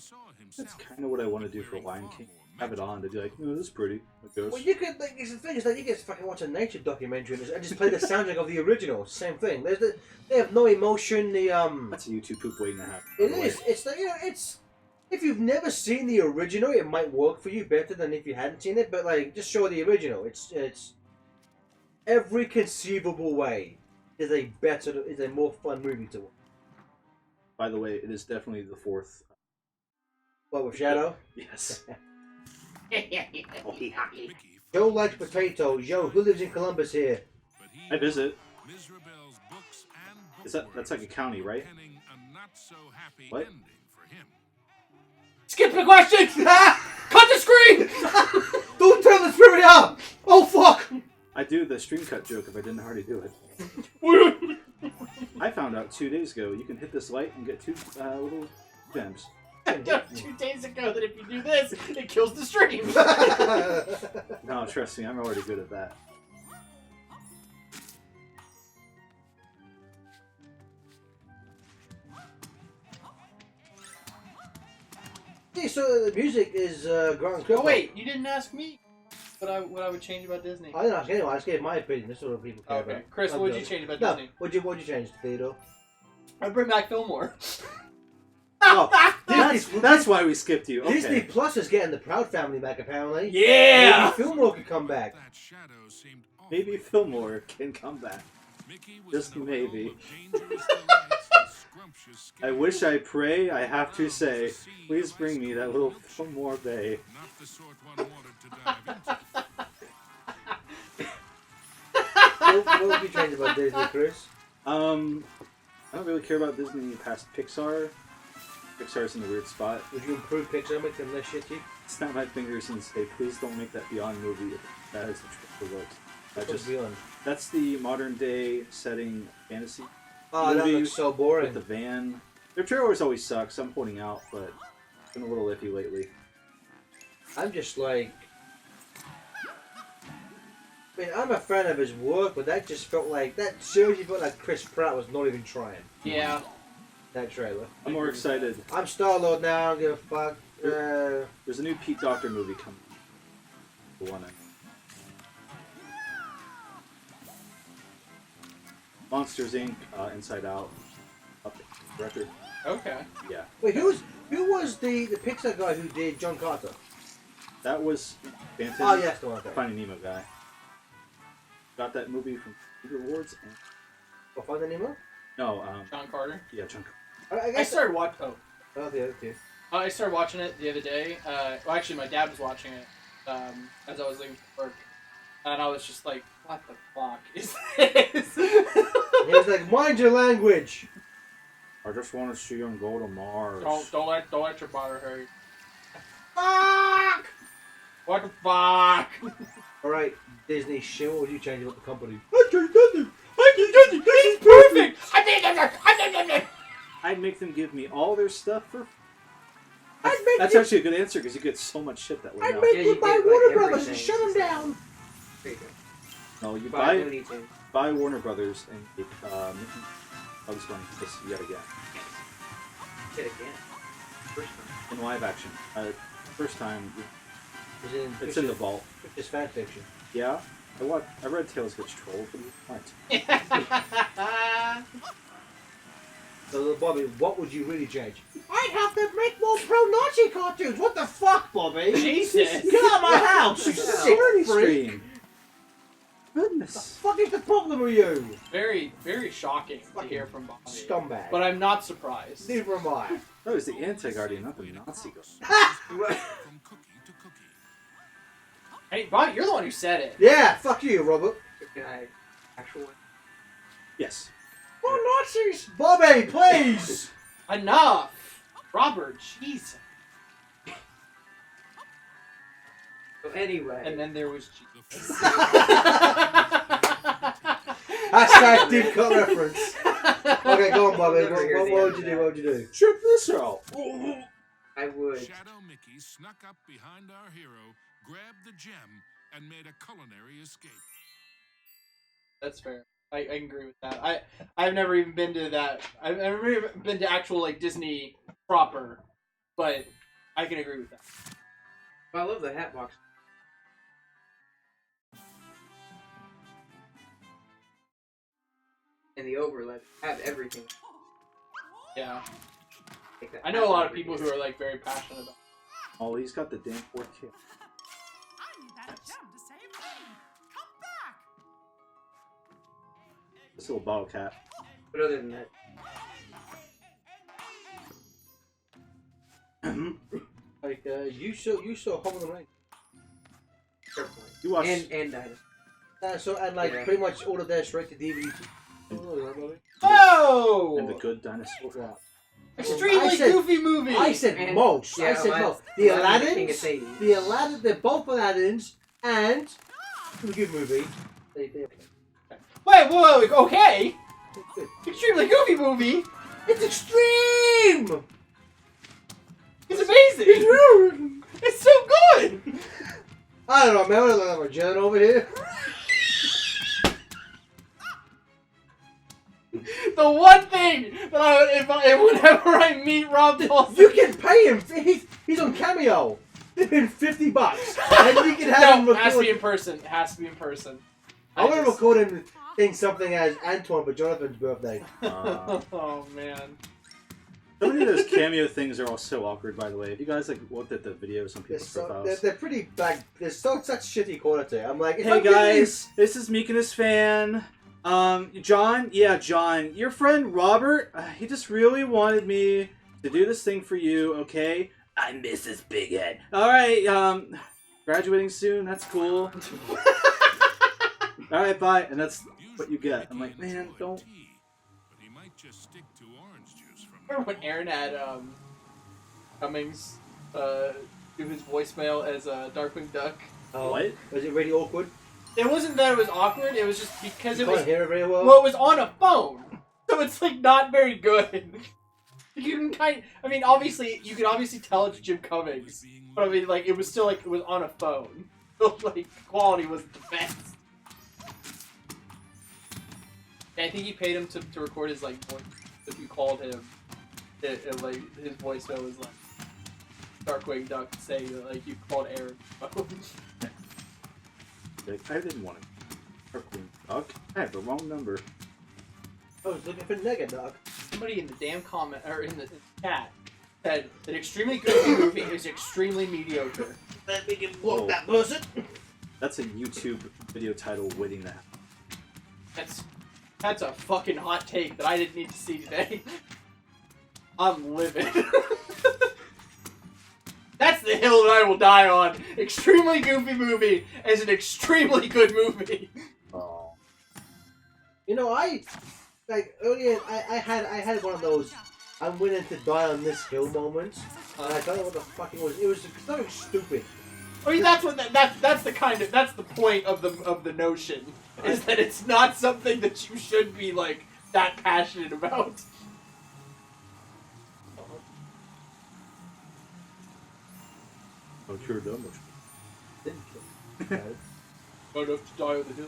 That's kind of what I want to do for Lion King. Have it on to be like, oh, this is pretty. I guess. Well, you could, like, the thing is that you can fucking watch a nature documentary and just play the soundtrack of the original. Same thing. They have no emotion. That's a YouTube poop waiting to happen. It is. It's like, it's. If you've never seen the original, it might work for you better than if you hadn't seen it. But like, just show the original. It's every conceivable way is a more fun movie to watch. By the way, it is definitely the fourth. What with Shadow? Yes. Joe likes potatoes. Yo, who lives in Columbus here? I visit. That's like a county, right? What? Skip the question! Cut the screen! Don't turn the spirit up! Oh fuck! I do the stream cut joke if I didn't already do it. I found out 2 days ago you can hit this light and get two little gems. 2 days ago that if you do this, it kills the stream. No, trust me, I'm already good at that. Yeah, so the music is Grant Kirkhope. Oh wait, you didn't ask me what I would change about Disney. I didn't ask anyone. I just gave my opinion. This is what people care Okay, about. Chris, what would you change about Disney? What'd you change, Theodore? I'd bring back Fillmore. Oh, that's why we skipped you. Okay. Disney Plus is getting the Proud Family back, apparently. Yeah! Maybe Fillmore could come back. Maybe Fillmore can come back. Just maybe. I wish, I pray, I have to say, please bring me that little Fillmore Bay. What would you change about Disney, Chris? I don't really care about Disney past Pixar. Pixar's in a weird spot. Would you improve Pixar, make them less shitty? Snap my fingers and say, please don't make that Beyond movie. That is the trick for looks. What's Beyond? That's the modern day setting fantasy. Oh, that movie looks so with boring. the van. Their trailers always suck, so I'm holding out, but it's been a little iffy lately. I'm just like... I mean, I'm a fan of his work, but that just felt like... That seriously felt like Chris Pratt was not even trying. Yeah. That trailer. I'm more excited. I'm Star-Lord now, I don't give a fuck. There's a new Pete Docter movie coming. The one Monsters Inc. Inside Out. Up record. Okay. Yeah. Wait, who was the Pixar guy who did John Carter? That was Phantom. Oh, yes, the one. Okay. Finding Nemo guy. Got that movie from Secret Awards. And... Oh, Finding Nemo? No, John Carter. yeah, John. I started watching. Oh, the other two. I started watching it the other day. Well, actually, my dad was watching it as I was leaving for work, and I was just like, "What the fuck is this?" He was like, "Mind your language." I just want to see him go to Mars. Don't let your brother hurt. Fuck! What the fuck? Alright, Disney, shit, what would you change about the company? It's perfect! I'd make them give me all their stuff for. I'd That's actually a good answer because you get so much shit that way I'd now. make Yeah, you you buy get, like, Warner Brothers and everything. shut them down. There you go. No, you Buy buy Looney Tunes. Warner Brothers and get Bugs Bunny just yet again Get again. First time. in live action. First time It's it's in the vault. It's fan fiction. Yeah, I read Tales Gets Trolled, but you can't. So, Bobby, what would you really change? I'd have to make more pro-Nazi cartoons. What the fuck, Bobby? Jesus. Get out of my house, you sick Sorry, freak. stream. The Goodness. fuck is the problem with you? Very, very shocking to Fucking hear from Bobby. Scumbag. But I'm not surprised. Neither am I. That was the anti-guardian, not the Nazi guy. From cookie to cookie. Hey, Bobby, you're the one who said it. Yeah, fuck you, Robert. Can I actual one? Yes. More Nazis! Bobby, please! Enough! Robert, Jesus. So anyway. And then there was Jesus. Hashtag deep cut reference. Okay, go on, Bobby. Never hear What the would end you of do? What would you do? Check this out. I would. Shadow Mickey snuck up behind our hero, grabbed the gem, and made a culinary escape. That's fair. I can agree with that. I've never even been to that. I've never even been to actual like Disney proper, but I can agree with that. I love the hat box. And the overlay. Have everything. Yeah, Take that I know a lot of hat people who are like very passionate about. Oh, he's got the damn 4K. I need that gem to save me. Come back. This little bottle cap. But other than that, Like, you saw Home and Away. fair point. You watched. And Dynasty. And like, Yeah. pretty much all of their straight to DVD. Oh! And the good dinosaur. Wow. Extremely I said- goofy movie. I said And- most. I yeah, said Aladdin- most. The Aladdin, the King of Aladdins, Sadie. the Aladdin, they're both Aladdins, and a good movie. They Wait, whoa, okay. good. Extremely goofy movie. It's extreme. It's amazing. It's so good. I don't know, man. I look like a Jen over here. The one thing that whenever I meet Rob Paulson, You can pay him. He's on Cameo. They've been $50, and you can have him no, it has to be record. in person. It has to be in person. I want to record him saying something as Antoine for Jonathan's birthday. Oh man. So many of those cameo things are all so awkward, by the way. Have you guys like looked at the videos on They're, people's so, profiles? they're pretty bad. They're such shitty quality. I'm like, if Hey I'm giving you- guys, this is Meek and his fan. John, John, your friend Robert, he just really wanted me to do this thing for you, okay? I miss this big head. Alright, graduating soon, that's cool. Alright, bye. And that's what you get. I'm like, man, don't. But he might just stick to orange juice from Remember when Aaron had Cummings do his voicemail as a Darkwing Duck? Oh, What? Was it really awkward? It wasn't that it was awkward. It was just because You it was can't hear it very well. well, it was on a phone, so it's like not very good. You can I mean, obviously, you can obviously tell it's Jim Cummings, but I mean, like, it was still like it was on a phone, so like quality wasn't the best. Yeah, I think he paid him to record his like voice. If you called him, like his voicemail was like Darkwing Duck saying that like you called Aaron. Like, I didn't want to. Duck? I have the wrong number. I was looking for Nega Dog. Somebody in the damn comment or in the chat said that extremely goofy movie is extremely mediocre. Let me get Whoa. that person. That's a YouTube video title waiting to happen. That's a fucking hot take that I didn't need to see today. I'm livid. That's the hill that I will die on. Extremely goofy movie as an extremely good movie. Oh. You know, like earlier, I had one of those I'm willing to die on this hill moments, and I don't know what the fuck it was. It was something stupid. I mean, that's what that's the point of the notion is that it's not something that you should be like that passionate about. Oh, sure, dumb. Didn't kill. Not enough to die on the hill.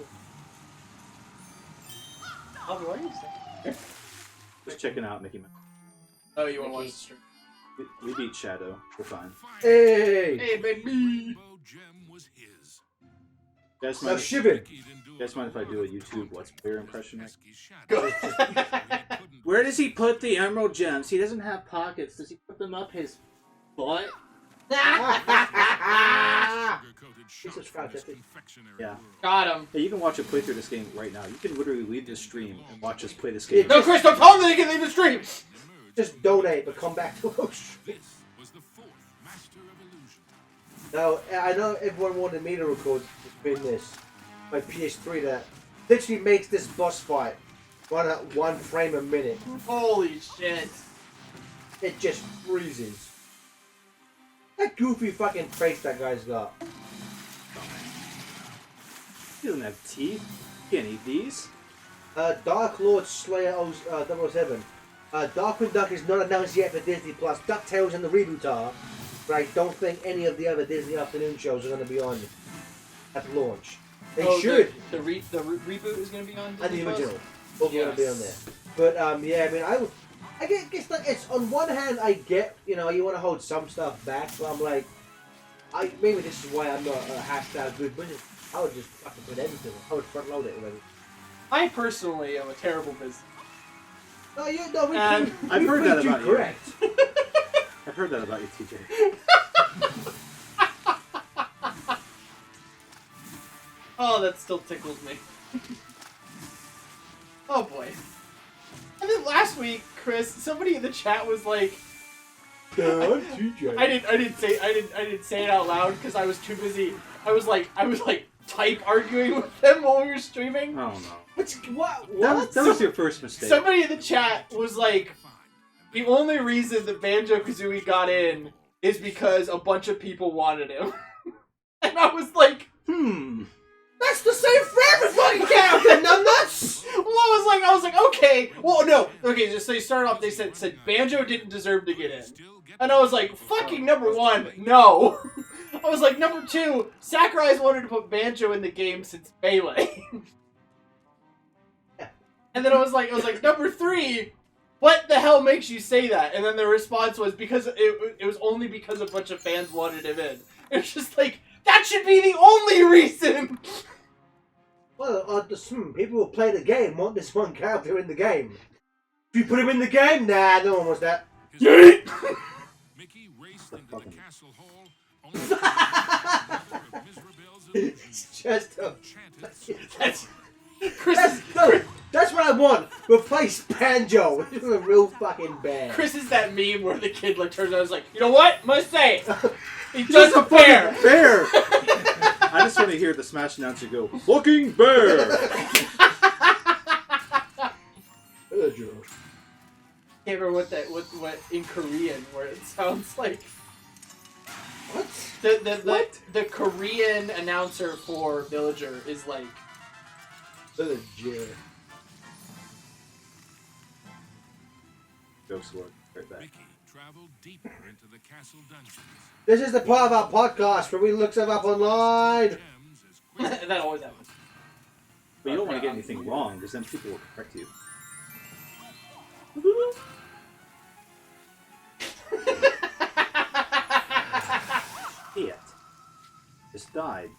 Bobby, what are you saying? Just checking out Mickey Mouse. Oh, you want to watch the stream? We beat Shadow. We're fine. Hey! Hey, baby! Rainbow gem was his. Guys Now mind, Shivan. guys mind if I do a YouTube Let's Player impression here? Go. Where does he put the emerald gems? He doesn't have pockets. Does he put them up his butt? Jesus Christ, that's it. Yeah. Got him. Hey, you can watch a playthrough of this game right now. You can literally leave this stream and watch us play this game. No, Chris, don't tell him that he can leave the stream! Just donate, but come back to us. This was the fourth master of illusion. Now, I know everyone wanted me to record this. My PS3 that literally makes this boss fight run at 1 frame a minute. Holy shit. It just freezes. That goofy fucking face that guy's got. He doesn't have teeth. He can't eat these. Dark Lord Slayer 007. Darkwing Duck is not announced yet for Disney Plus. DuckTales and the reboot are, but I don't think any of the other Disney afternoon shows are going to be on at launch. They should. The reboot is going to be on And Disney the Plus? original. Both going to be on there. But yeah, I mean, I guess like it's on one hand I get, you know, you want to hold some stuff back, but I'm like, maybe this is why I'm not a hashtag good business. I would just fucking put everything. I would front load it already. I personally am a terrible business. No, you no, we. And I've heard that about you. Correct. I've heard that about you, TJ. Oh, that still tickles me. Oh boy. And then last week, Chris, somebody in the chat was like, TJ. I didn't say it out loud because I was too busy. I was like type arguing with them while we were streaming. Oh no. What? That was your first mistake. Somebody in the chat was like, the only reason that Banjo-Kazooie got in is because a bunch of people wanted him. And I was like, That's the same for every fucking character, numbnuts! well, I was like, okay. Well, no. Okay, so you started off, they said Banjo didn't deserve to get in. And I was like, fucking number one, no. I was like, number two, Sakurai's wanted to put Banjo in the game since Melee. And then I was like, number three, what the hell makes you say that? And then the response was, because it was only because a bunch of fans wanted him in. It's just like, that should be the only reason! Well, people who play the game want this one character in the game. If you put him in the game, nah, no one wants that. Mickey raced into the castle hall only to the Miserabel's illusion. It's just a... That's... Chris That's what I want. Replace Banjo with a real fucking band. Chris is that meme where the kid like turns out and is like, you know what? Must say, he Just does a a bear. fucking bear! I just want to hear the Smash announcer go, "Fucking bear!" Can't remember what in Korean where it sounds like. What? The Korean announcer for Villager is like. Villager. Go Sword. Right back. Mickey traveled deeper into the castle dungeons. This is the part of our podcast where we look stuff up online. Gems as quick That always happens. But you don't want to get anything wrong, because then people will correct you. Shit. Just died.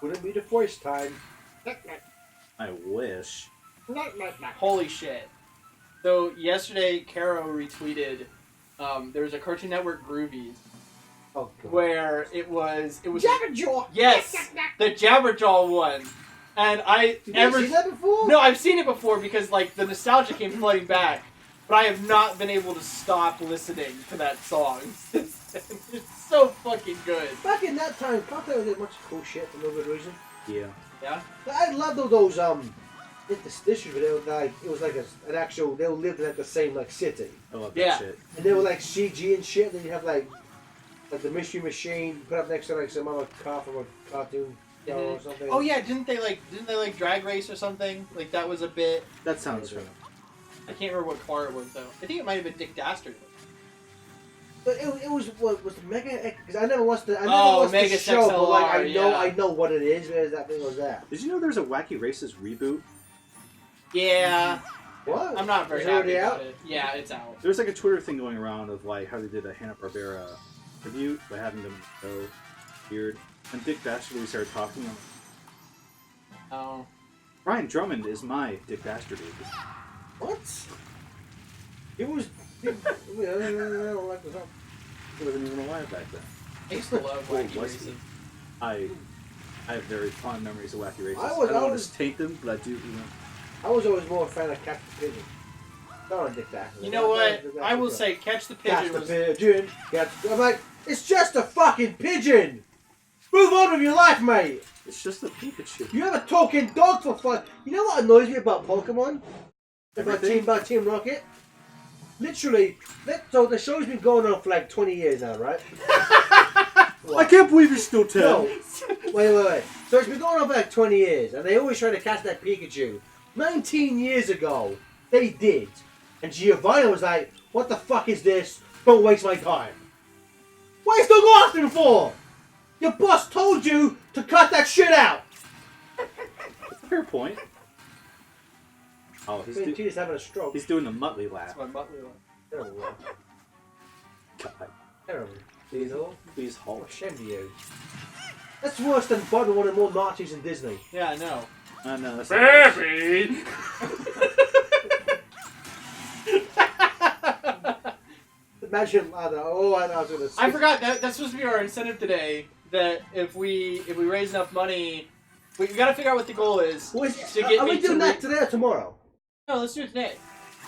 Wouldn't be the first time. I wish. Holy shit. So yesterday, Caro retweeted. There was a Cartoon Network Groovies Oh, God. where it was Jabberjaw! yes, the Jabberjaw one, and I Have you seen that before? no, I've seen it before because like the nostalgia came flooding back, but I have not been able to stop listening to that song. It's so fucking good. Back in that time, Cartoon did much cool shit for no good reason. Yeah. Yeah. I loved all those interstitials where they were like, it was like an actual, they all lived in like the same like city. I love Yeah. that shit. And they were like CG and shit, and then you have like Like the Mystery Machine, put up next to like some other car from a cartoon show or something. Oh yeah, didn't they like drag race or something? Like that was a bit. That sounds right. I can't remember what car it was though. I think it might have been Dick Dastardly. But it was what was the Mega? Because I never watched the Mega show, but like XLR, I know what it is. Where that thing was that? Did you know there's a Wacky Races reboot? Yeah, What? I'm not very Is it happy already about out? it. Yeah, it's out. There's like a Twitter thing going around of like how they did a Hanna-Barbera tribute by having them go weird. And Dick Dastardly started talking. I'm like, Oh. Brian Drummond is my Dick Dastardly. What? It was. I don't like this. He wasn't even alive back then. I used to love Or Wacky was he? Races. I have very fond memories of Wacky Races. I I was- don't I want was- to taint them, but I do. You know. I was always more a fan of Catch the Pigeon. Not a Dick Dastardly. You know what? I will say, Catch the Catch Pigeon the was. pigeon. I'm like, it's just a fucking pigeon. Move on with your life, mate. It's just a Pikachu. You have a talking dog for fun. You know what annoys me about Pokemon? About Everything? Team Rocket? Literally, so the show's been going on for like 20 years now, right? I can't believe you're still 10. No. Wait. So it's been going on for like 20 years, and they always try to catch that Pikachu. 19 years ago, they did. And Giovanni was like, what the fuck is this? Don't waste my time. What are you still going after him for? Your boss told you to cut that shit out. Fair point. Oh, He's having a stroke. he's doing the Muttley laugh. That's my butler. Terrible. God, Terrible. Diesel. please What halt. shame to you. That's worse than Bud wanted more Nazis in Disney. Yeah, I know. No, that's Baby! Imagine, I don't know, I was going to I forgot that's supposed to be our incentive today. That if we raise enough money, we gotta figure out what the goal is. Are get we me doing to that today or tomorrow? No, let's do it today.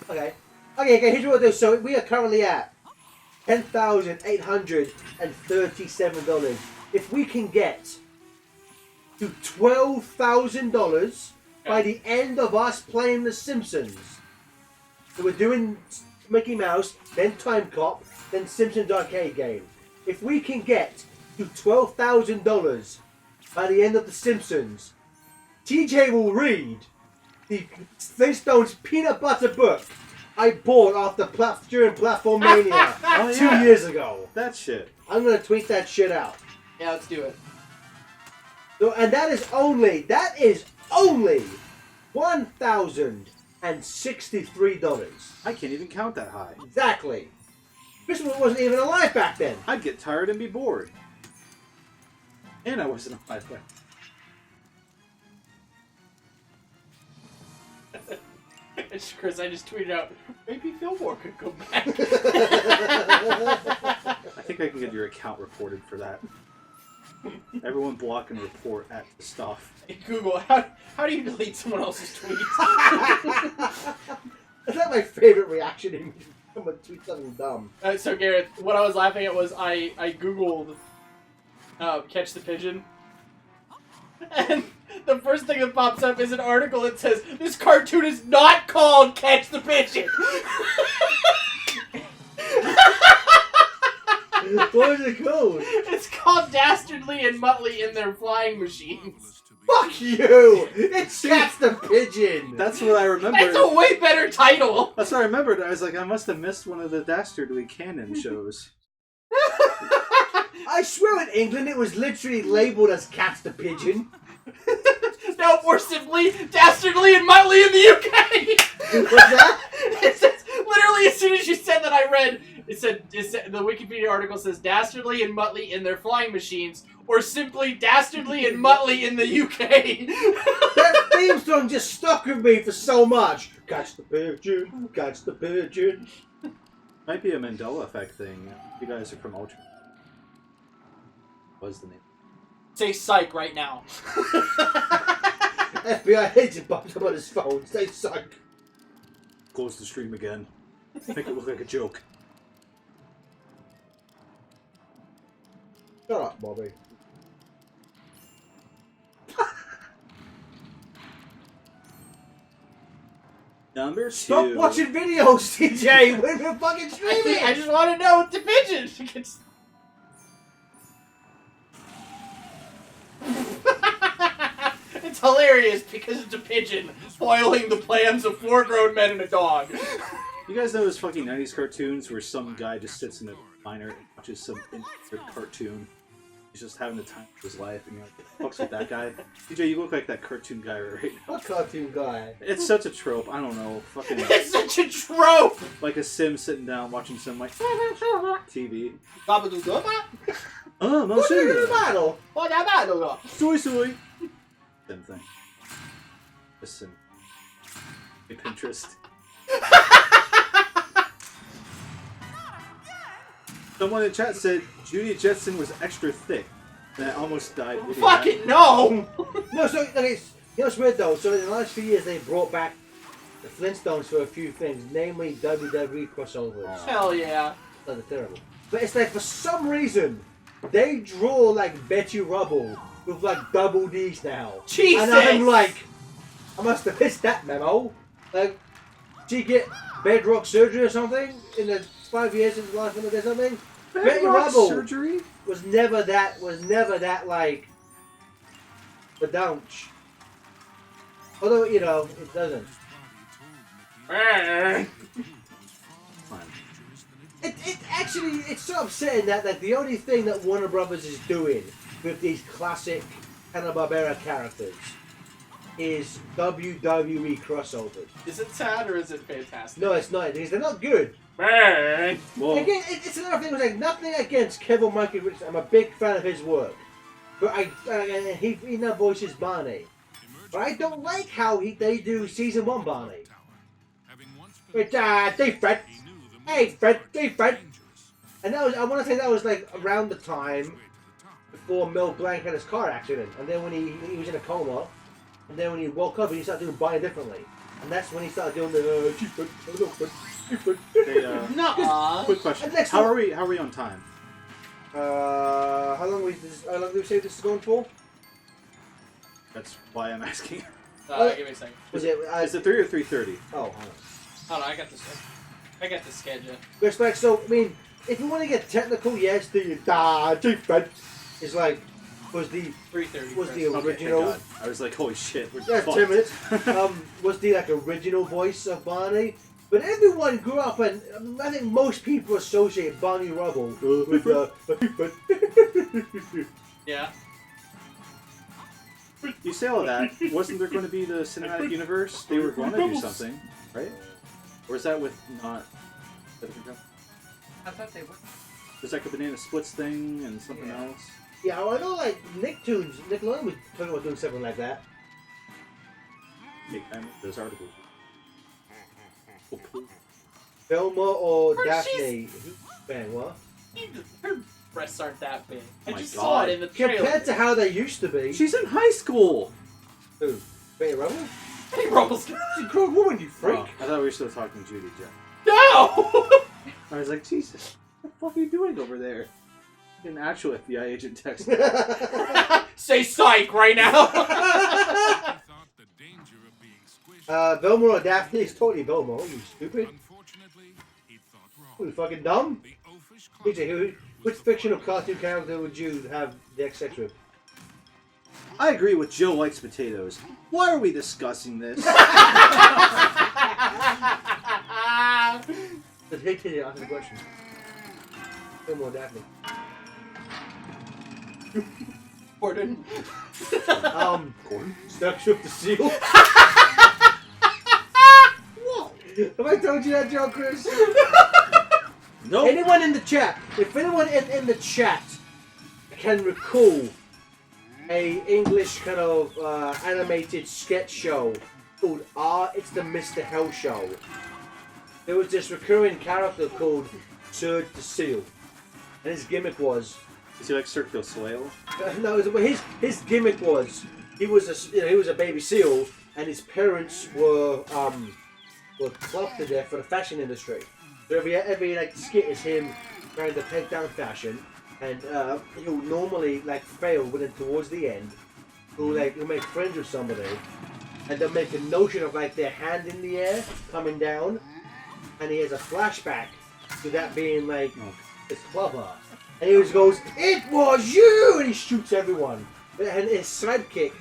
Okay, here's what we'll do. So we are currently at $10,837. If we can get to $12,000 by the end of us playing The Simpsons, so we're doing Mickey Mouse, then Time Cop, then Simpsons arcade game. If we can get to $12,000 by the end of The Simpsons, TJ will read the Flintstones peanut butter book I bought during Platform Mania Oh, 2 yeah. years ago. that shit. I'm gonna tweet that shit out. Yeah, let's do it. So, and that is only $1,063. I can't even count that high. Exactly. This one wasn't even alive back then. I'd get tired and be bored. And I wasn't alive then. Chris, I just tweeted out, maybe Fillmore could come back. I think I can get your account reported for that. Everyone block and report at the stuff. Hey, Google, how do you delete someone else's tweets? That's not my favorite reaction when someone tweets something dumb. So Gareth, what I was laughing at was I googled catch the pigeon, and the first thing that pops up is an article that says this cartoon is not called Catch the Pigeon. What is it called? It's called Dastardly and Muttley in their flying machines. Fuck you! It's Catch the Pigeon! That's what I remember. That's a way better title. That's what I remembered. I was like, I must have missed one of the Dastardly canon shows. I swear in England it was literally labelled as Catch the Pigeon. No, more simply, Dastardly and Muttley in the UK. What's that? It says, literally, as soon as you said that, I read. It said the Wikipedia article says Dastardly and Muttley in their flying machines, or simply Dastardly and Muttley in the UK. That theme song just stuck with me for so much. Catch the pigeon, catch the pigeon. Might be a Mandela effect thing. You guys are from Ultra. Was the name? Say psych right now. FBI agent pops up on his phone. Stay psych. Close the stream again. Make it look like a joke. Shut up, Bobby. Number 2. Stop watching videos, TJ. We're fucking streaming. I just want to know what the pigeon. hilarious because it's a pigeon foiling the plans of 4 grown men and a dog. You guys know those fucking 90s cartoons where some guy just sits in a diner and watches some cartoon? He's just having the time of his life, and you're like, what the fuck's with that guy? DJ, you look like that cartoon guy right now. What cartoon guy? It's such a trope. I don't know. Fucking It's such a trope! like a sim sitting down watching some like TV. Oh, What's monsieur. the battle? Soy soy. Same thing. Listen. Hey, Pinterest. Someone in chat said Judy Jetson was extra thick. And I almost died. With Fucking no! No, so okay, you know what's weird though? So in the last few years, they brought back the Flintstones for a few things, namely WWE crossovers. Hell yeah. That's terrible. But it's like for some reason they draw like Betty Rubble with like double D's now. Jesus! And I'm like, I must have missed that memo. Like, did you get bedrock surgery or something in the 5 years since the last one or something? Betty Rubble surgery? was never that like the dounch. Although, you know, it doesn't. It actually, it's so upsetting that like the only thing that Warner Brothers is doing with these classic Hanna-Barbera characters is WWE crossovers. Is it sad or is it fantastic? No, it's not, because they're not good. Well, Again, it's another thing. Like nothing against Kevin Michael Richardson. I'm a big fan of his work, but he now voices Barney. But I don't like how they do season 1 Barney. With hey Fred, hey Fred, and that was, I want to say that was like around the time before Mel Blanc had his car accident, and then when he was in a coma, and then when he woke up, he started doing Barney differently, and that's when he started doing the hey, Nuh-uh. quick question. And next How one- are we on time? How long do we say this is going for? That's why I'm asking. Give me a second. Was it? Is it 3 or 3:30? Oh, hold on. Hold on, I got this. I got the schedule. Respect. So, I mean, if you want to get technical, yes, the defense is like was the 3:30. was the Okay, original. thank God. I was like, holy shit, we're Yeah, fucked. 10 minutes. Was the like original voice of Barney. But everyone grew up, and I think most people associate Barney Rubble with Yeah. You say all that. Wasn't there going to be the cinematic universe? They were going to do something, right? Or is that with not? I thought they were. There's like a Banana Splits thing and something Yeah. else. Yeah, well, I know like Nickelodeon was talking about doing something like that. Hey, those articles. Oh, please. Velma or Or Daphne? Ben, what? Her breasts aren't that big. I My just God. saw it in the trailer. Compared to how they used to be. She's in high school. Who? Betty Rubble? Hey, Rubble's. She's a grown woman, you freak. Oh, I thought we were still talking Judy Jeff. No! I was like, Jesus, what the fuck are you doing over there? An actual FBI agent text. Say psych right now. He thought the danger of being squished. Velma or Daphne is totally Velma. You stupid. Unfortunately, he thought wrong. You fucking dumb. The oafish DJ, which fictional cartoon character would you have the sex with? I agree with Jill likes potatoes. Why are we discussing this? Let's hit it answer the question. Velma or Daphne? Gordon. Gordon? Sex with the seal? Have I told you that joke, Chris? Nope. Anyone in the chat, if anyone in the chat can recall a English kind of animated sketch show called It's the Mr. Hell Show, there was this recurring character called Turd the Seal, and his gimmick was Is he like Cirque du Soleil? no, his gimmick was he was a baby seal, and his parents were clubbed to death for the fashion industry. So every like skit is him trying to take down fashion, and he'll normally like fail, but then towards the end, he'll make friends with somebody, and they'll make a notion of like their hand in the air coming down, and he has a flashback to that being like his clubber, and he just goes, "It was you!" and he shoots everyone. And his sidekick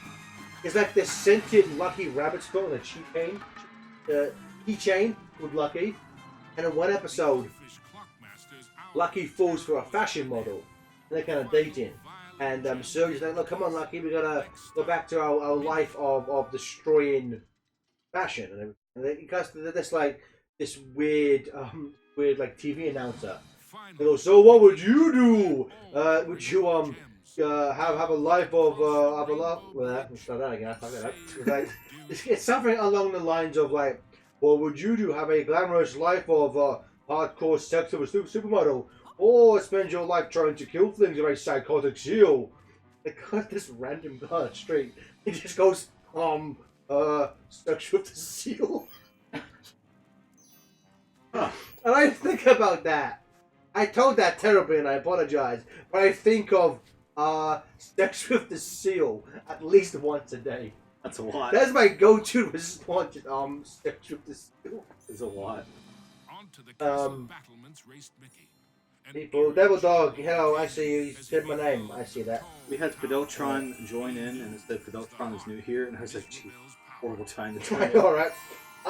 It's like this sentient Lucky Rabbit skull and a keychain with Lucky. And in one episode, Lucky falls for a fashion model. And they're kind of dating. And Surge's like, look, come on, Lucky, we gotta go back to our life of destroying fashion. And everything. Because there's like this weird like TV announcer. He goes, so what would you do? Would you have a life of a love? Well, let's start that again. It's like it's something along the lines of like, what would you do? Have a glamorous life of hardcore sex of a supermodel, or spend your life trying to kill things with a psychotic seal? They cut this random guy on the street. He just goes, sex with the seal. Huh. And I think about that. I told that terribly and I apologize. But I think of sex with the seal at least once a day. That's a lot. That's my go-to response. Sex with the seal. It's a lot. People, Devil Dog, hello, I see you. You said my name. I see that. We had Fideltron join in, and it said Fideltron is new here, and I was like, gee, horrible time to try. Alright.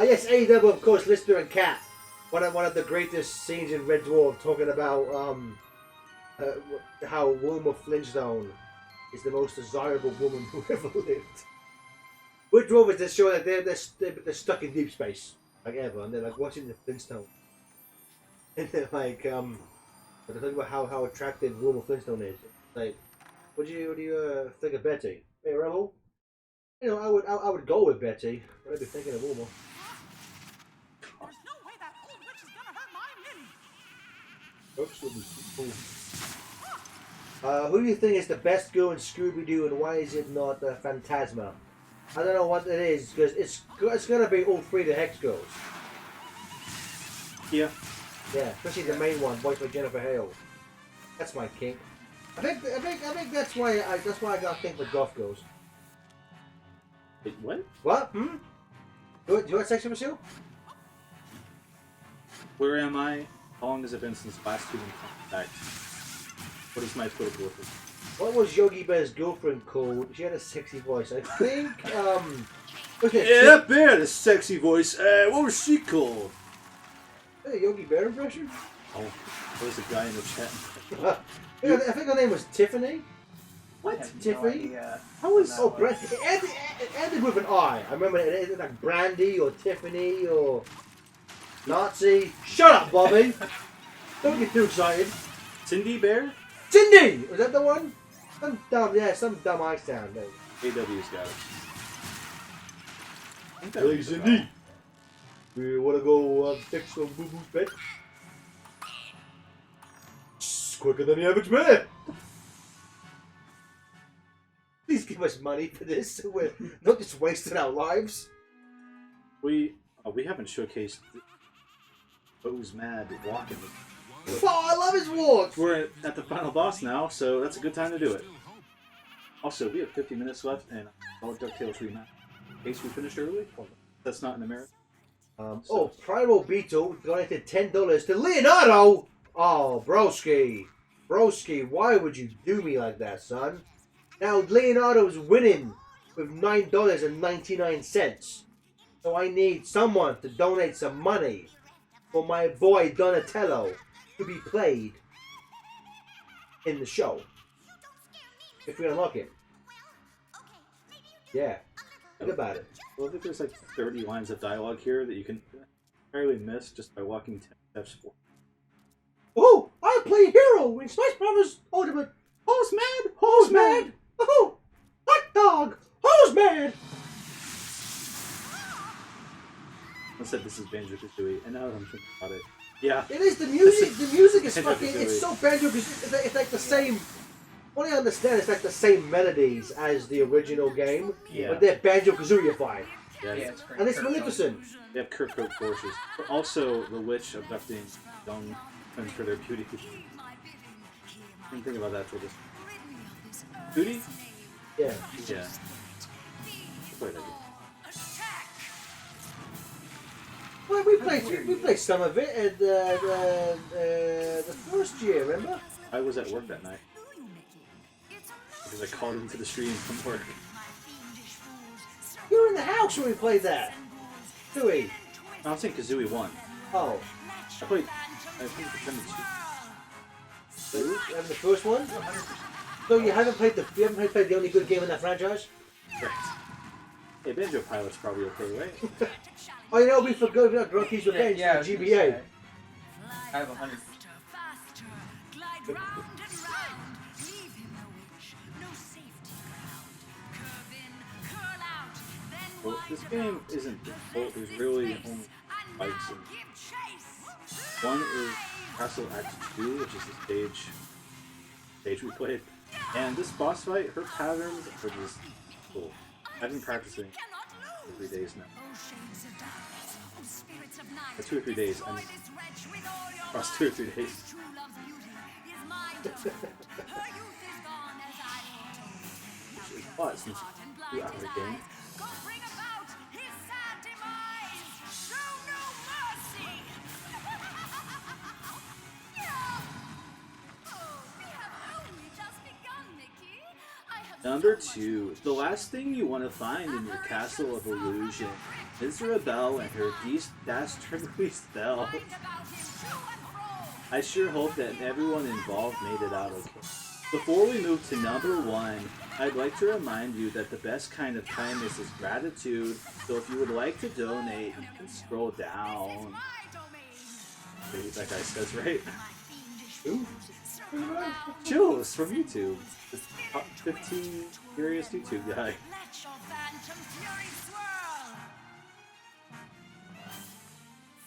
Yes, AEW, of course, Lister and Cat. One of the greatest scenes in Red Dwarf, talking about how Wilma Flintstone is the most desirable woman who ever lived. Red Dwarf is this show that they're stuck in deep space, like ever, and they're like watching the Flintstone. And they're like, they're talking about how attractive Wilma Flintstone is. Like, what do you think of Betty? Hey, Rebel? You know, I would go with Betty, but I'd be thinking of Wilma. There's no way that old witch is gonna hurt my Lily. Who do you think is the best girl in Scooby-Doo, and why is it not Phantasma? I don't know what it is, because it's gonna be all three of the Hex girls. Yeah. Yeah, especially the main one, voiced by Jennifer Hale. That's my kink. I think that's why I got think with Goth Girls. Wait, what? What? Do you want sex with you? Where am I? How long has it been since last human contact? What is my political office? What was Yogi Bear's girlfriend called? She had a sexy voice. I think, okay, Yeah, that bear had a sexy voice. What was she called? Hey, Yogi Bear impression? Oh, there was a guy in the chat. I think her name was Tiffany. What? Tiffany? How was... Oh, it ended with an I. I remember it ended like Brandy or Tiffany or Nazi. Shut up, Bobby! Don't get too excited. Cindy Bear? Cindy! Was that the one? Some dumb I sound. AW's got it. Hey, Cindy! You wanna go fix some boo-boo's bed? It's quicker than the average man! Please give us money for this so we're not just wasting our lives. We haven't showcased Bo's Mad walking. Oh, I love his walk! We're at the final boss now, so that's a good time to do it. Also, we have 50 minutes left, and all DuckTales rematch. In case we finished early, that's not in America. Oh, Primal Beetle donated $10 to Leonardo! Oh, broski. Broski, why would you do me like that, son? Now, Leonardo's winning with $9.99. So I need someone to donate some money for my boy Donatello to be played in the show. If we unlock it. Yeah. Think about it. Well, I think there's like 30 lines of dialogue here that you can entirely miss just by walking 10 steps forward. Oh, I play Hero in Smash Brothers Ultimate. Who's mad? Who's mad? Oh, hot dog. Who's mad? I said this is Banjo-Kazooie, and now that I'm thinking about it, yeah. It is the music. The music is fucking. Banjo-Kazooie. It's so Banjo because it's like the same. What I understand, it's like the same melodies as the original game, Yeah. but they're Banjo-Kazooified. Yeah, it's great. And it's Maleficent. They have Kirkhope forces. But also, the witch abducting young women for their beauty. I didn't think about that till this. Beauty? Yeah. Yeah. Quite a bit. Well, we played some of it at the first year, remember? I was at work that night. Because I called into the stream from work. were in the house when we played that. Dewey. I was saying Kazooie 1. Oh. I played, I think it's number 2. You having the first one? So you haven't played the only good game in that franchise? Right. Hey, Banjo Pilot's probably okay, right? Oh, you know, we forgot about Grunty's Revenge, Yeah, I the was gonna GBA. say. I have 100. Well, this game isn't difficult. There's really only fights. One is Castle Act 2, which is the stage we played. And this boss fight, her patterns are just cool. I've been practicing for 3 days now. For 2 or 3 days, I mean, across 2 or 3 days. Which is fun since you out of the game. Number 2. The last thing you want to find in your Castle of Illusion is Rebelle and her dastardly spell. I sure hope that everyone involved made it out okay. Before we move to number 1, I'd like to remind you that the best kind of kindness is gratitude, so if you would like to donate, you can scroll down. Maybe that guy says right. Ooh. Chills from YouTube. The top 15 curious YouTube guy.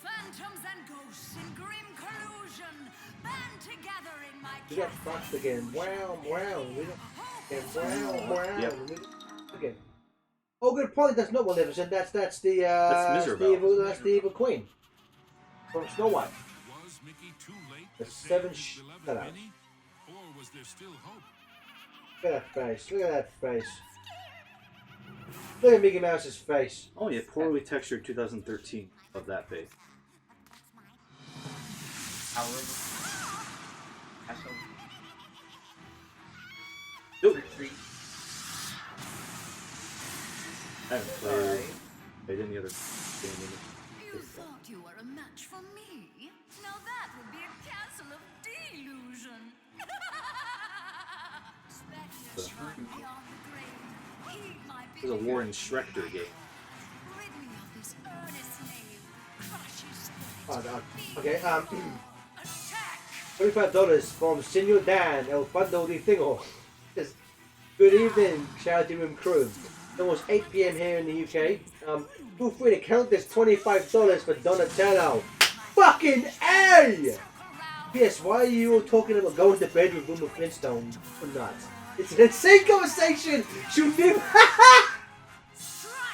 Phantoms and ghosts in grim collusion band together in my We got fucked again. Wow, wow. We got wow. Yep. Again. Oh, good point. That's not Maleficent. That's the That's Miserable. That's the evil queen from Snow White. Was Mickey too late The to save seven his shut beloved up. Minnie? Or was there still hope? Look at that face. Look at that face. Look at Mickey Mouse's face. Only a poorly textured 2013 of that face. Castle. Nope. Retreat. I haven't played any other game in it. You thought you were a match for me? Now that would be a castle of delusion. Spectres run beyond the grave. Heed my It was a Warren Schrecter game. Rid me of this earnest name. Crush his spirit. Oh, no. Okay, Attack! $25 from Senor Dan El Fondo de Tingo. Yes. Good evening, Charity Room crew. It's almost 8 PM here in the UK. Feel free to count this $25 for Donatello. Fucking A! Yes, why are you all talking about going to bed with Wilma Flintstone or not? It's an insane conversation! She'll never...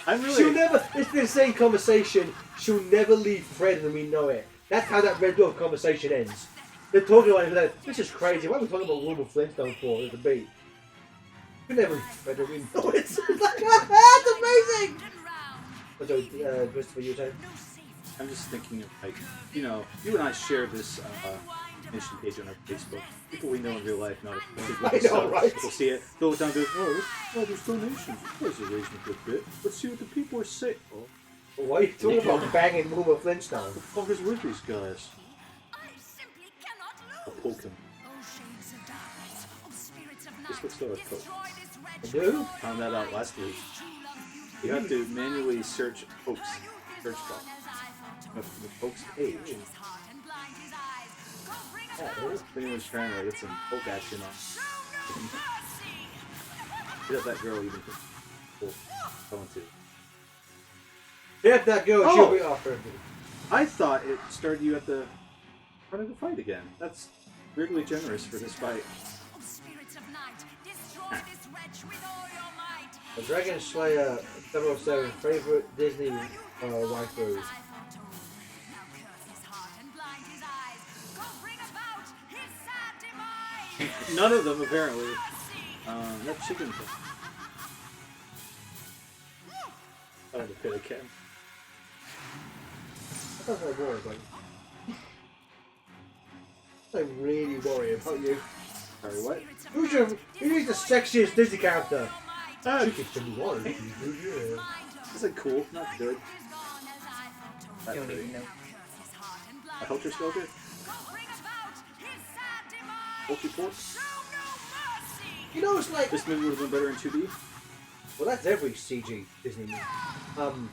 I'm She'll really. never... It's the insane conversation. She'll never leave Fred and we know it. That's how that Red Dwarf conversation ends. They're talking about it like, this is crazy. Why are we talking about Wilma Flintstone for at the beat? You never leave Fred and we know it. It's like, that's amazing! What's up, Christopher, you saying? I'm just thinking of, like, you know, you and I shared this mission page on our Facebook. People we know in real life, not I know, right? We'll see it. They'll look down and go, oh, there's donations. There's a reasonable bit. Let's see what the people are saying. Oh, Why are you talking about banging Wilma Flintstone? what the fuck is with these guys? I simply cannot I'll lose. poke him. O shades of darkness, O spirits of This night, looks like a poke. destroy this wretch I do? Found that out last week. true love beauty. You have to manually search Poke's search bar. As I foretold. The Poke's page. His heart and blind his eyes. Go bring Oh, about if anyone's trying to get some Poke action on. show no mercy. Hit up that girl even. Cool. Going to. Hit that girl, Oh! she'll be offered. I thought it started you at the front of the fight again. That's weirdly generous for this fight. O spirits of night, destroy this wretch with all your might. The Dragon Slayer 007 favorite Disney waifu. As I foretold. Now curse his heart and blind his eyes. Go bring about his sad demise. None of them apparently. Mercy. That chicken thing. Oh, the pit again. I don't worry about you. I really worry about you. Sorry, what? Who's the sexiest Disney character? Ah, She gets to me water. Yeah. Is it cool? Not good. I don't even know. I hope you're still good. Poultry pork. You know, it's like, This movie would have been better in 2D. well, that's every CG Disney movie.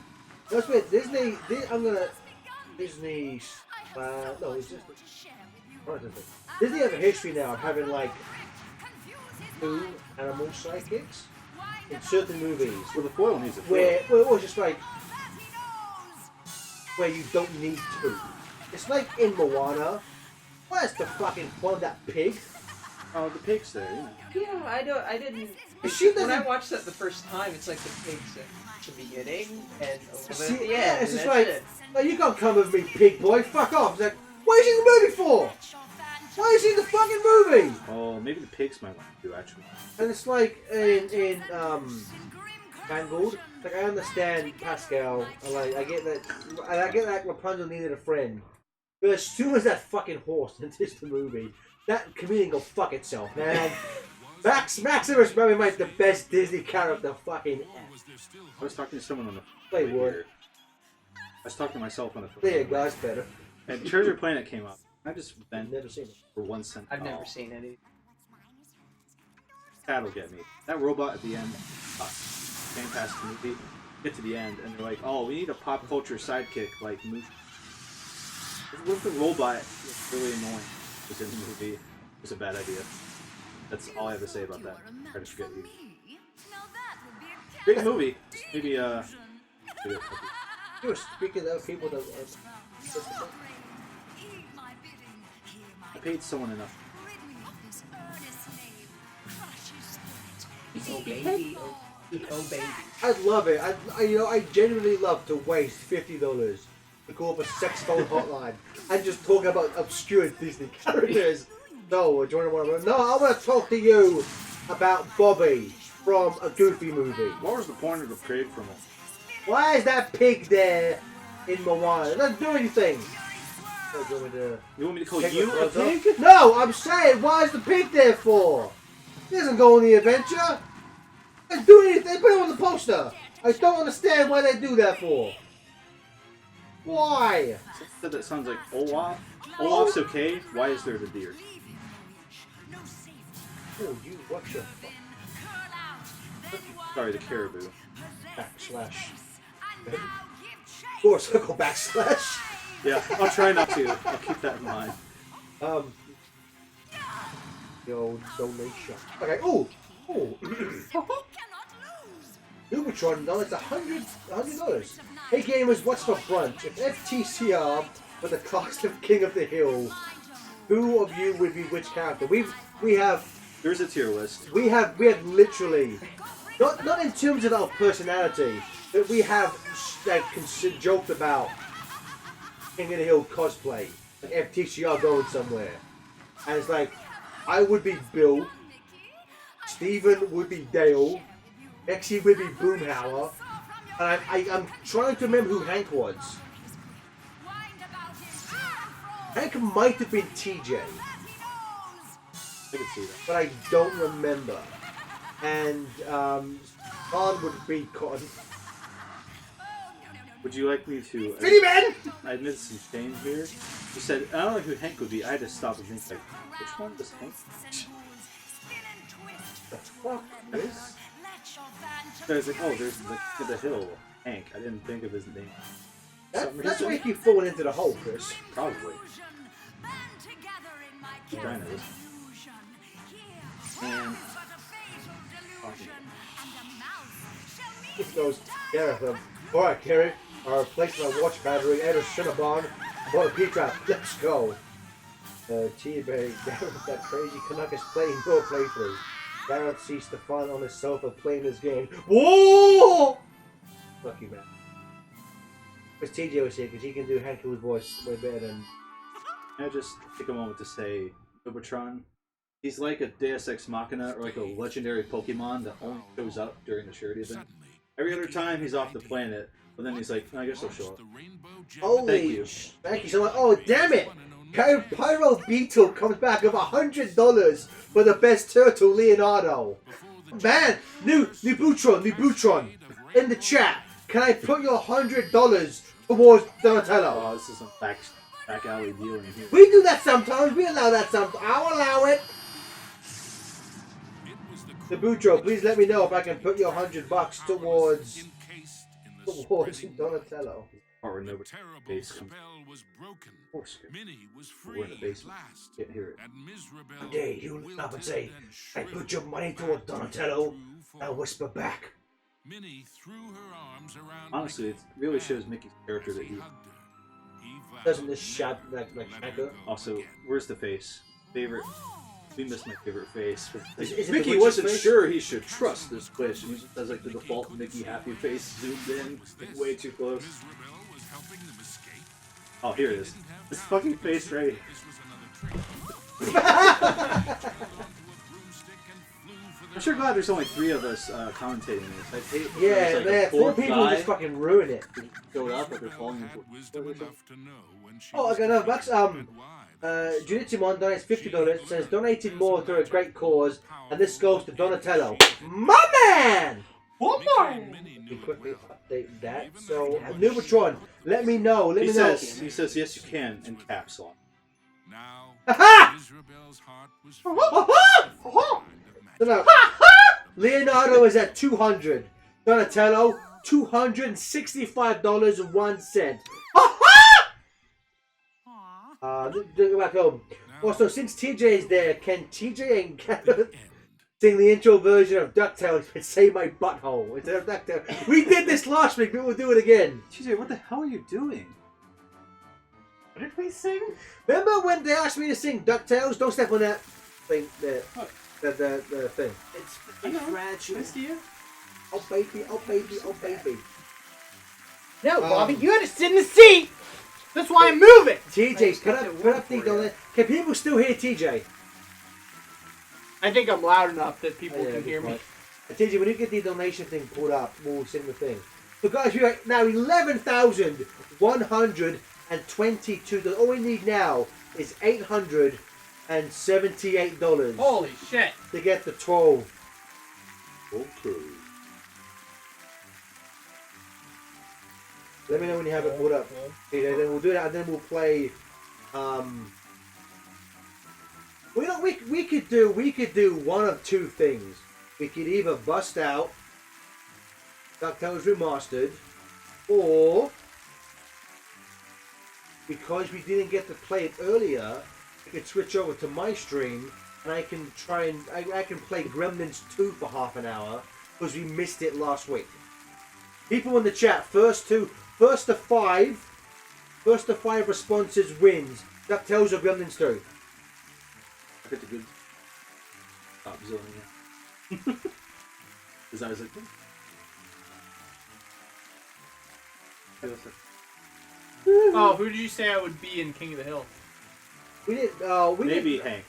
That's weird. Disney, no, it's just, Disney have a history now of having, like, 2 animal sidekicks in certain movies. Well, the foil needs a foil. Where it was just like, where you don't need 2. It's like in Moana. Where's the fucking point of that pig? Oh, the pig's there, you know. Yeah, I didn't. She When I doesn't- watched that the first time, it's like the pigs at the beginning and a little bit See, at the yeah, end. it's and just that's like, it. no, you can't come with me, pig boy. Fuck off. It's like, what is he in the movie for? Why is he in the fucking movie? Oh, maybe the pigs might want to do actually. And it's like in Tangled. Like I understand Pascal. I get that Rapunzel needed a friend. But as soon as that fucking horse enters the movie, that comedian go fuck itself, man. Maximus probably might the best Disney character fucking ever. I was talking to someone on the Play phone what? here. I was talking to myself on the phone. There you go, that's better. And Treasure Planet came up. I just I've bent never seen it. for 1 cent. I've never seen any. That'll get me. That robot at the end. Fantastic movie. Get to the end and they're like, oh, we need a pop culture sidekick like movie. What if the robot was really annoying was in the movie? It was a bad idea. That's all I have to say about that. Try to forget you. Great movie. Maybe maybe a puppy. You were speaking of people that. I paid someone enough. Oh baby, oh baby. I love it. I genuinely love to waste $50 to call up a sex phone hotline and just talk about obscure Disney characters. No, do you want to? No, I want to talk to you about Bobby from a Goofy movie. What was the point of the pig from it? Why is that pig there in Moana? It doesn't do anything. So do you want me to You want me to call take you my a gloves off? pig? No, I'm saying, why is the pig there for? He doesn't go on the adventure. They do anything. They put it on the poster. I don't understand why they do that for. Why? Said that sounds like Olaf. Olaf's okay. Why is there the deer? Oh, you watch your Sorry, the caribou. backslash. Of course, I'll go backslash. Yeah, I'll try not to. I'll keep that in mind. The old donation. Okay. Oh. Ubertron, no, it's $100. Hey gamers, what's for brunch? If FTCR were the cost of King of the Hill, who of you would be which character? We have There's a tier list. we have literally not in terms of our personality, but we have like joked about King of the Hill cosplay, like FTCR going somewhere, and it's like I would be Bill, Steven would be Dale, Exy would be Boomhauer, and I'm trying to remember who Hank was. Hank might have been TJ, I can see that. but I don't remember. And Ron would be Cotton. Would you like me to? Vinny Man! I admitted some shame here. You said I don't know who Hank would be. I had to stop and think like, which one was Hank? The fuck is? So I was like, oh, there's the hill, Hank. I didn't think of his name. That's why you keep falling into the hole, Chris. Probably. Vagina is. And It goes, Gareth, alright, Carrie, I replaced my watch battery and a Cinnabon. I bought a P-trap. Let's go. T-Bay, Gareth, that crazy Canuck is playing no playthrough. Gareth sees Stefan on his sofa playing his game. Whoa! Fuck you, man. Because TJ was here, because he can do Hanko's voice way better than... I just take a moment to say, Ubertron, he's like a Deus Ex Machina or like a legendary Pokemon that only shows up during the charity event. Every other time he's off the planet, but then he's like, I guess I'll show up. Holy Thank you. so much. Oh, damn it! Pyro Beetle comes back with $100 for the best turtle, Leonardo. Man, new Butron, in the chat. can I put your $100 towards Donatello? Oh, this is some back alley dealing here. We do that sometimes. We allow that sometimes. I'll allow it. Sabutro, please let me know if I can put your $100 towards Donatello. Or no base. Spell was broken. Of course. Minnie was free We're in the at basement. last. Can't hear it. And Mizrabel One day he'll look up and say, I put your money towards Donatello. I'll whisper back. Minnie threw her arms around Honestly, it Mickey really shows Mickey's character that he. Doesn't this shot like Shadow? Also, where's the face? Favorite. We missed my favorite face. Is it the Mickey witch's wasn't face? sure he should trust this glitch, and he just does like the default Mickey happy face zoomed in, way too close. Mizrabel was helping them escape. Oh, here it is. This fucking face right here. This was another trick. I'm sure glad there's only 3 of us commentating this. I hate Yeah, there's, like, a man, 4 fourth people guy just fucking ruin it. showed up, but they're falling into Wisdom enough to know when she Oh, I was got another pregnant bucks. and why. Junitimon donates $50. Says donating more to a great cause, and this goes to Donatello. My man! One Mickey more. and Minnie We knew quickly it well. update that. So, Nubatron, let me know. Let he me know. says yes you can in caps lock. Now, Aha! Mizrabel's heart was So now, Leonardo is at 200. Donatello, $265.01. Go back home. Also, since TJ is there, can TJ and Gareth sing the intro version of DuckTales and say my butthole instead of DuckTales? We did this last week, but we'll do it again. TJ, what the hell are you doing? What did we sing? Remember when they asked me to sing DuckTales? Don't step on that thing there. What? The thing. It's fragile. Nice to you. Oh baby, oh baby, oh baby. No, Bobby, you had to sit in the seat. That's why I'm moving. TJ, put up the donation. Can people still hear TJ? I think I'm loud enough that people Yeah, can hear me. And TJ, when you get the donation thing pulled up, we'll sing the thing. So guys, we are now $11,122. All we need now is $878 Holy shit. to get the 12. Okay. Let me know when you have it pulled up. Okay, then we'll do that, and then we'll play. We could do one of 2 things. We could either bust out DuckTales Remastered, or because we didn't get to play it earlier, we could switch over to my stream, and I can try and I can play Gremlins 2 for half an hour because we missed it last week. People in the chat, first to 5 responses wins. DuckTales or Gremlins 2. I picked a good top zone, yeah. Because I was like, Oh, who did you say I would be in King of the Hill? We did. maybe Hank.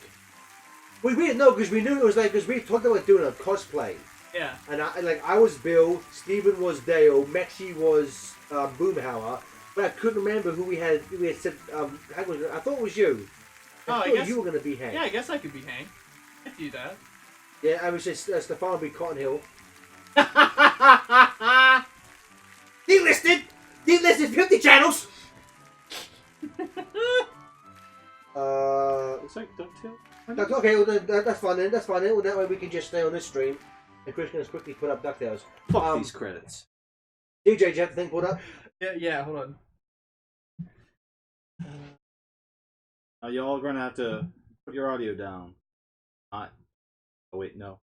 We didn't know because we knew it was like because we talked about doing a cosplay, Yeah. and I was Bill, Steven was Dale, Mexi was Boomhauer, but I couldn't remember who we had. We had said I thought it was you. Oh, I thought guess- you were gonna be Hank. Yeah, I guess I could be Hank. I could do that. Yeah, I was just Stefan would be Cotton Hill. Delisted 50 channels. Looks like DuckTales. Okay, well, that's fine then. That's fine then. Well, that way we can just stay on this stream. And Chris can just quickly put up DuckTales. Fuck these credits. DJ, do you have the thing pulled up? Yeah, hold on. Y'all are gonna have to put your audio down. Not. Oh wait, no.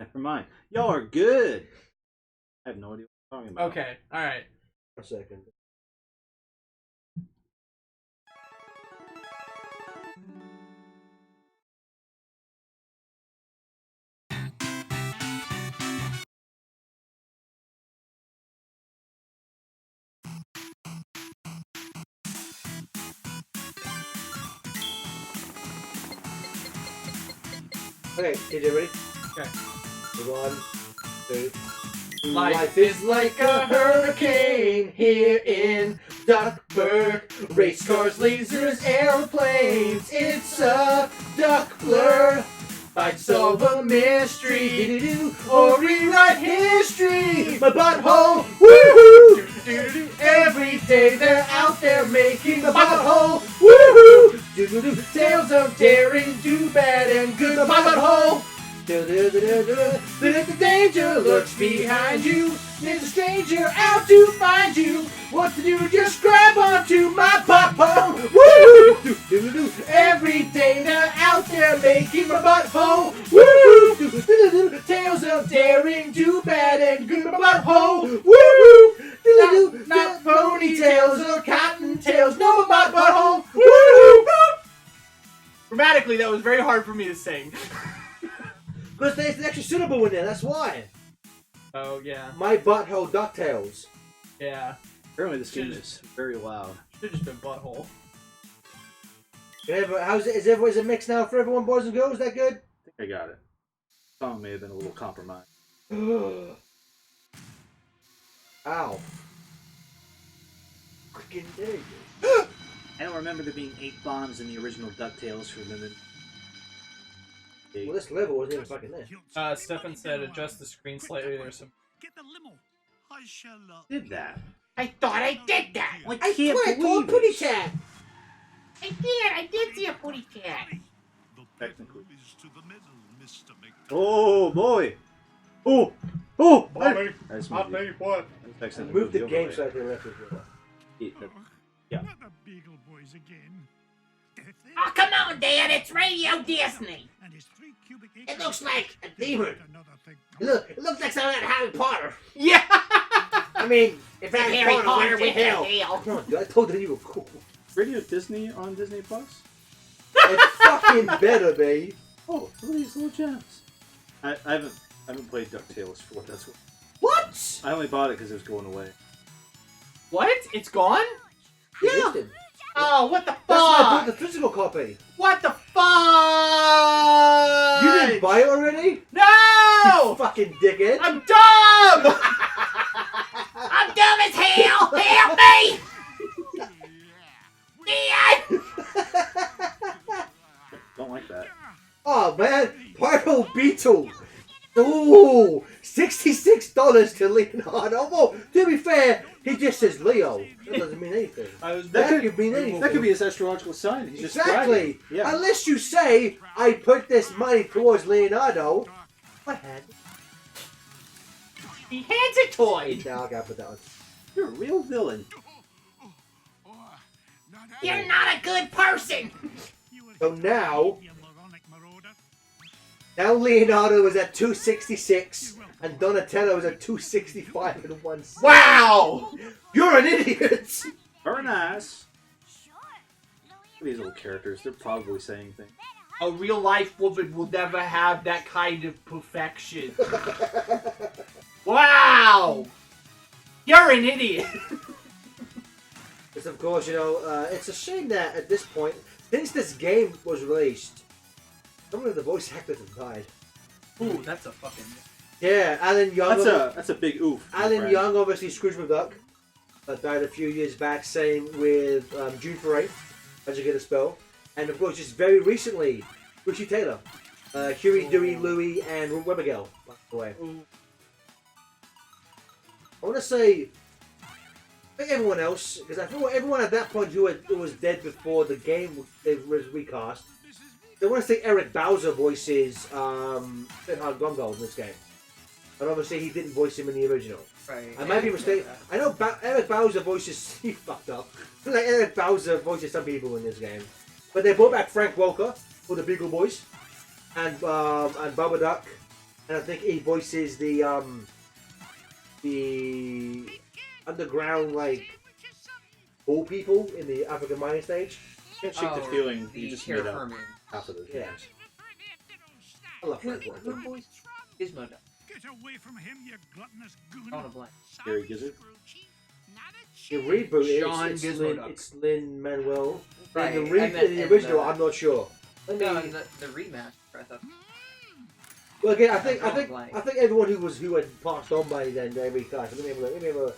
Never mind. Y'all are good. I have no idea what I'm talking about. Okay, alright. A second. Okay, DJ, ready? Okay. 1, 2. Life is like a hurricane here in Duckburg. Race cars, lasers, airplanes. It's a duck blur. Might solve a mystery, or rewrite history. My butthole, woohoo! Every day they're out there making my butthole, woohoo! Tales of daring, do bad and good. My butthole. But if the danger lurks behind you, there's a stranger out to find you. What to do? Just grab onto my butthole. Woo! Every day they're out there making my butthole. Woo! Tales of daring, do bad and good. My butthole. Woo! Not ponytails or cottontails. No, my butthole. Woo! Grammatically, that was very hard for me to sing. Because there's an extra syllable in there, that's why. Oh, yeah. My butthole DuckTales. Yeah. Apparently this game is very loud. Should've just been butthole. How's it? Is it mixed now for everyone, boys and girls? Is that good? I think I got it. Song may have been a little compromised. Ow. Freaking dig. I don't remember there being 8 bombs in the original DuckTales for the... Well, this level wasn't even fucking there. Stefan said adjust the screen slightly. There's some. Get the limo. I shall Did that? I thought I did that! I can't believe Putty Cat! I did see a putty cat! Technically. is to the middle, Mr. McDonald. Oh boy! Oh! Oh! Bobby, That's I'll tell you what. Move the game so I can left it. Yeah. Not the Beagle Boys again. Oh, come on, Dad! It's Radio Disney! And his 3 cubic It looks like a demon. Another thing. Look, it looks like something out of Harry Potter. Yeah! I mean, if Harry Potter went to hell. hell. Come on, dude, I told you were cool. Radio Disney on Disney Plus? It's fucking better, babe. Oh, look at these little gems. I haven't played DuckTales for what that's worth. What? I only bought it because it was going away. What? It's gone? Yeah. Oh, what the That's why I bought fuck? the physical copy. What the fuck? You didn't buy it already? You No! fucking dickhead. I'm dumb! I'm dumb as hell! Help me! Dad! Don't like that. Oh man, Purple Beetle. Ooh, $66 to Leonardo. Well, to be fair, he just says Leo. That doesn't mean anything. That could mean anything. That could be his astrological sign. He's just Exactly. bragging. Yeah. Unless you say, I put this money towards Leonardo. I had. He hands a toy! Now I gotta put that on. You're a real villain. You're not a good person! So now Leonardo is at 266 and Donatello is at 265 and 1 cent. Wow! You're an idiot! Very nice. These little characters, they're probably saying things. A real life woman will never have that kind of perfection. Wow! You're an idiot! Because of course, you know, it's a shame that at this point, since this game was released, some of the voice actors have died. Ooh, that's a fucking... Yeah, Alan Young. That's a big oof. my Alan friend. Young, obviously Scrooge McDuck, died a few years back. Same with June Foray, as you get a spell, and of course, just very recently, Richie Taylor, Huey, Dewey, Louie, and Webbergell passed away. I want to say, I think everyone else, because I feel everyone at that point who was dead before the game was recast. I want to say Eric Bowser voices Bernhard Gomgold in this game. And obviously he didn't voice him in the original. Right. I might be mistaken. I know Eric Bowser voices... He fucked up. Like Eric Bowser voices some people in this game. But they brought back Frank Welker for the Beagle Boys. And Bubba Duck. And I think he voices the underground, like, bull people in the African mining stage. Can't shake the feeling you just made up Herman. half of the Yeah. games. I love Frank Welker. voice? Gizmo Duck. Get away from him, you gluttonous goon. Drawing a blank. Gary Gizzard? The reboot, Sean it's Gizmo Lin, Duck. it's Lin-Manuel. Right, In I the, meant in the in original, the- I'm not sure. Let me, No, the remaster, I thought. well, again, I drawing think blank. everyone who had passed on by then they recast. Let me have a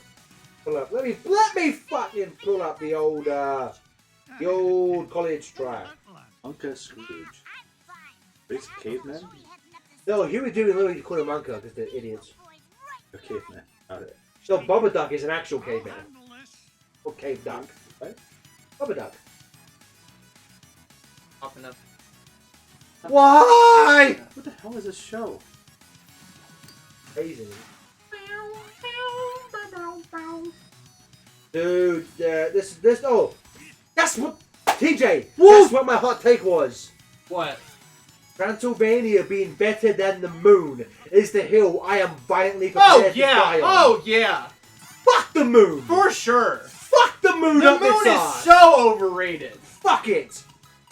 pull up. Let me fucking pull up the old college track. Uncle Scrooge. These cavemen? No, he was doing literally Kunamanka because they're idiots. They're cavemen. Got it. So Bubba Duck is an actual caveman. Or cave duck. Right? Bubba Duck. Popping up. Why? What the hell is this show? Crazy. Dude, this, oh, that's what, TJ, that's what my hot take was. What? Transylvania being better than the moon is the hill I am violently prepared to die on. Oh yeah! Fuck the moon! For sure! Fuck the moon The up moon its is arse. so overrated! Fuck it!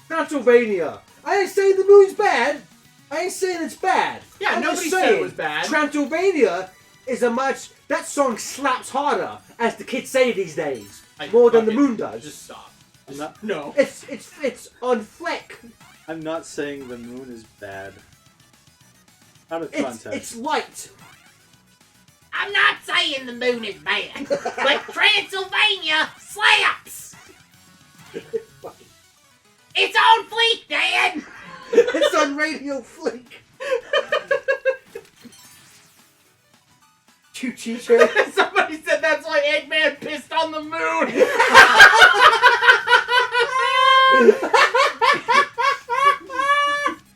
Transylvania. I ain't saying the moon's bad. I ain't saying it's bad. Yeah, I'm nobody just said it saying was bad. Transylvania is a much... That song slaps harder, as the kids say these days. I More than the fucking- moon does. Just stop. I'm not. No. It's on fleck. I'm not saying the moon is bad. Out of It's context. light. I'm not saying the moon is bad, but Transylvania slaps. It's on fleek, Dad. It's on Radio Fleek. Choo choo choo. Somebody said that's why Eggman pissed on the moon!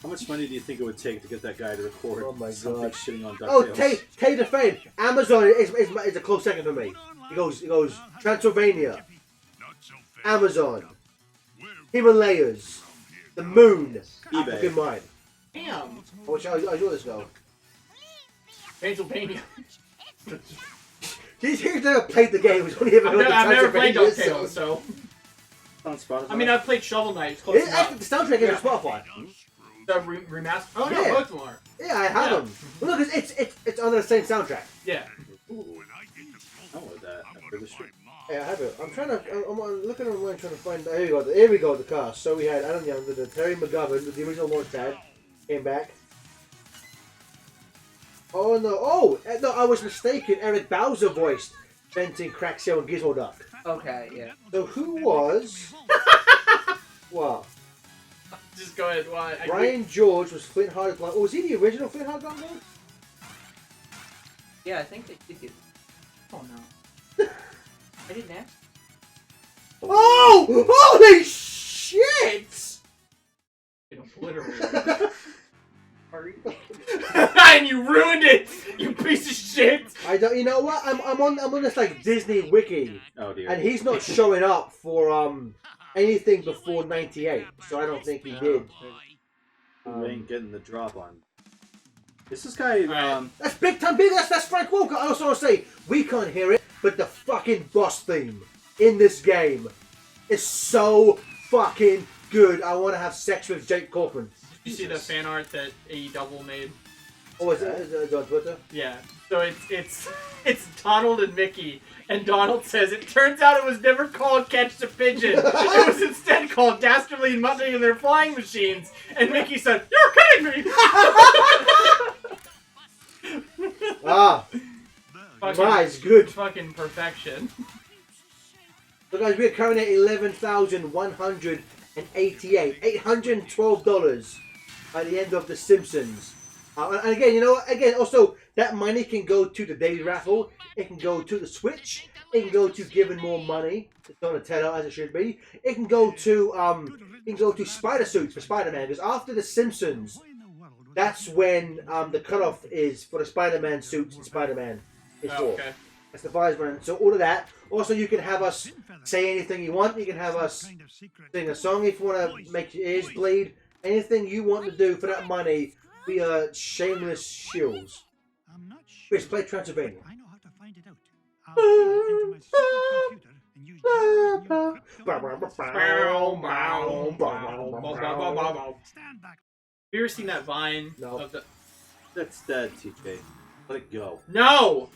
How much money do you think it would take to get that guy to record Oh my something God. shitting on Oh, DuckTales? Tay defend. Amazon is a close second for me. He goes Transylvania, Amazon, Himalayas, the moon, eBay. African mine. Damn! I'll show this go. Pennsylvania. He's never played the game. He's only ever heard the I've never played Transylvania DuckTales, so... On Spotify? I mean, I've played Shovel Knight. It's close It's enough. actually the soundtrack is on Spotify. The remaster. Oh no, Yeah. both of them are. Yeah, I have Yeah. them. Well, look, it's under the same soundtrack. Yeah. Download that after the stream. Yeah, I have it. I'm trying to. I'm looking online trying to find. Here we go. Here we go. The cast. So we had Adam Young, the Terry McGovern, the original Launchpad, came back. Oh no! Oh no! I was mistaken. Eric Bowser voiced Benton, Cracksail, and Gizmo Duck. Okay, yeah. So who was? What? Just go ahead. Why? Brian George was Flint Hard. Oh, was he the original Flint Hard Gun? Yeah, I think they did. Oh no. I didn't ask. Oh! Holy shit! You obliterated. And you ruined it, you piece of shit. I don't. You know what? I'm on this like Disney wiki, Oh dear. and he's not showing up for anything before '98, so I don't think he did. We ain't getting the drop on. Is this guy? That's big time big. That's Frank Walker. I also want to say we can't hear it, but the fucking boss theme in this game is so fucking good. I want to have sex with Jake Corcoran. You see the fan art that AEW made? Oh, is it on Twitter? Yeah. So it's Donald and Mickey, and Donald says it turns out it was never called Catch the Pigeon. It was instead called Dastardly and Muttley and their flying machines. And Mickey said, "You're kidding me!" Ah, nice, good. Fucking perfection. So guys, we're currently at $11,188, $812 by the end of The Simpsons. And again, you know, also that money can go to the daily raffle. It can go to the Switch. It can go to giving more money to Donatello as it should be. It can go to spider suits for Spider-Man, because after The Simpsons, that's when the cutoff is for the Spider-Man suits and Spider-Man is for. Okay. That's the fireman. So all of that. Also, you can have us say anything you want. You can have us sing a song if you want to make your ears bleed. Anything you want to do for that money, we are shameless shills. Chris, play Transylvania. I know how to find it out. I'll plug it into my supercomputer and use Stand back. Have you ever seen that Vine? No. Of the... That's dead, TJ. Let it go. No!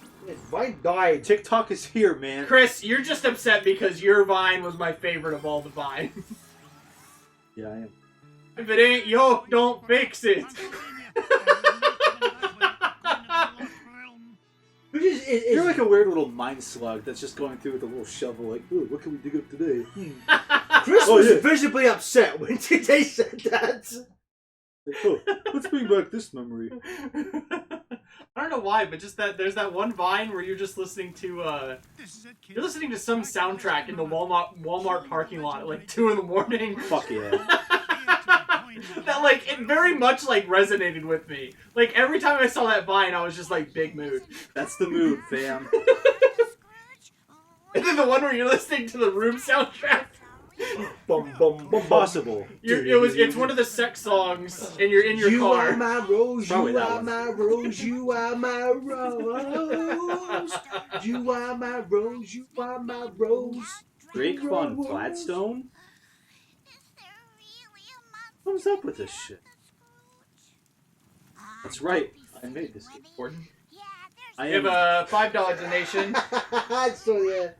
Vine died. TikTok is here, man. Chris, you're just upset because your Vine was my favorite of all the Vine. Yeah, I am. If it ain't yo, don't fix it. You're like a weird little mind slug that's just going through with a little shovel, like, ooh, what can we dig up today? Chris Oh, was yeah. visibly upset when today said that. Like, oh, let's bring back this memory. I don't know why, but just that there's that one Vine where you're just listening to you're listening to some soundtrack in the Walmart parking lot at like 2 in the morning. Fuck yeah. That like it very much like resonated with me. Like every time I saw that Vine, I was just like big mood. That's the mood, fam. And then the one where you're listening to the Room soundtrack. Bum, bum, bum, Impossible. It's one of the sex songs, and you're in your You car. are my rose, Probably you that are one. my rose, you are my rose. You are my rose, you are my rose. Drake von Gladstone? What comes up with this shit? That's right. I made this game. Gordon. I We have am. a $5 donation So yeah.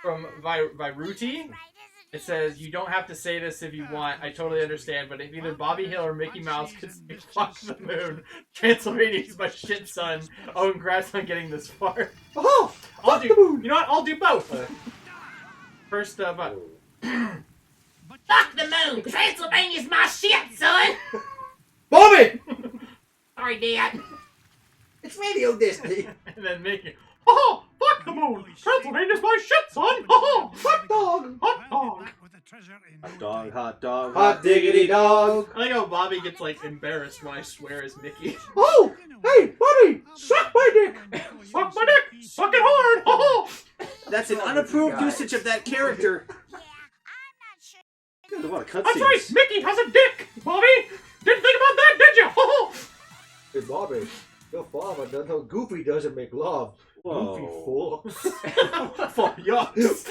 from Viruti. It says, you don't have to say this if you want. I totally understand, but if either Bobby Hill or Mickey Mouse could say fuck the moon, Transylvania's my shit, son. Oh, congrats on getting this far. Oh, I'll do. You know what? I'll do both. First, but Fuck the moon! Transylvania's my shit, son! Bobby! Sorry, Dad. It's Radio Disney. and then Mickey. Oh, fuck the moon! Transylvania's my shit, son. Oh, Hot dog. hot dog. Hot dog, hot dog, Hot diggity dog. I like how Bobby gets like embarrassed when I swear as Mickey. Oh, hey, Bobby, suck my dick. Fuck my dick! Suck it hard! Oh! That's an unapproved usage of that character. There's a lot of That's right! cutscenes. Mickey has a dick! Bobby! Didn't think about that, did you? Oh! Hey, Bobby, your father doesn't know Goofy doesn't make love. Whoa. Goofy fool. For yucks.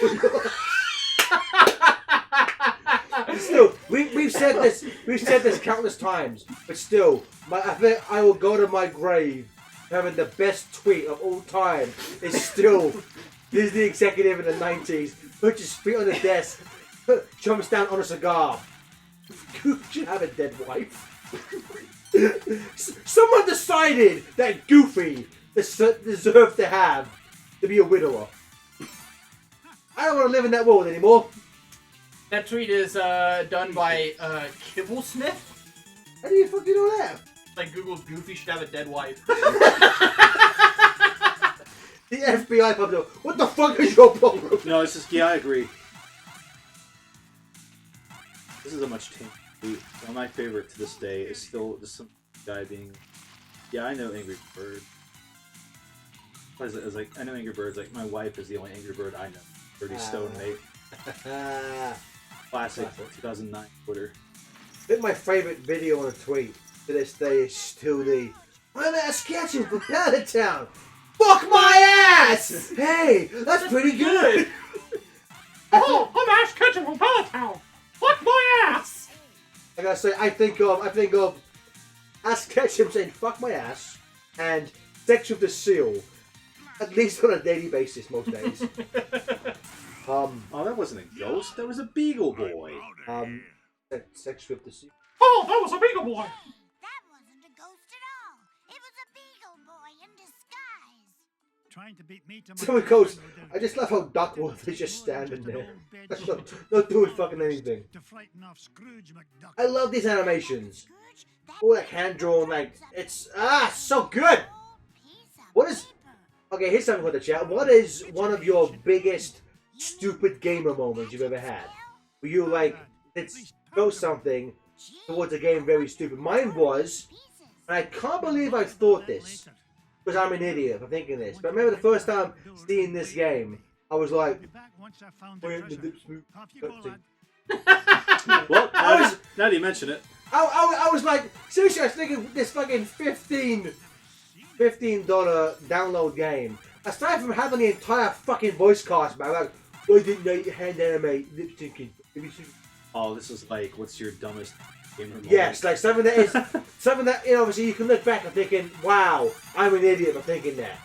Still, we've said this countless times, but still, I think I will go to my grave having the best tweet of all time. Is still Disney executive in the 90s, puts his feet on the desk, jumps down on a cigar. Goofy should have a dead wife. Someone decided that Goofy deserved to be a widower. I don't want to live in that world anymore. That tweet is done by Kibblesmith. How do you fucking know that? Like Google's Goofy should have a dead wife. The FBI popped up. What the fuck is your problem? No, it's just, yeah, I agree. This is a much tame tweet. One of my favorite to this day is still just some guy being, yeah, I know Angry Bird. It's like, I know Angry Bird's like, my wife is the only Angry Bird I know. 30 Stone Mate. Classic 2009 Twitter. I think my favorite video on a tweet to this day is still the I'm ass catching from Town. Fuck my ass! Hey, that's pretty good. Oh, I'm Ash Ketchum from Peloton. Fuck my ass. I gotta say, I think of Ass Ketchum saying "fuck my ass" and "sex with the seal," at least on a daily basis most days. Oh, that wasn't a ghost. That was a Beagle Boy. Sex with the seal. Oh, that was a Beagle Boy. That wasn't a ghost at all. It was a beagle boy in disguise. Trying to beat me to Someone goes, I just love how Duckworth is just standing there. Not doing fucking anything. To frighten off Scrooge McDuck. I love these animations. All that hand drawn, like, it's so good. What is? Okay, here's something for the chat. What is one of your biggest stupid gamer moments you've ever had? Where you like, it's throw something towards a game very stupid. Mine was, and I can't believe I thought this, because I'm an idiot for thinking this. But I remember the first time seeing this game, I was like, where did the smooth cutscene? Well, I was- now that you mention it. I was like, seriously, I was thinking this fucking $15 download game. Aside from having the entire fucking voice cast back, like, why didn't they hand animate lip syncing? Oh, this is like, what's your dumbest gamer moment? Yes, like something that is something that, you know, obviously you can look back and thinking, wow, I'm an idiot for thinking that.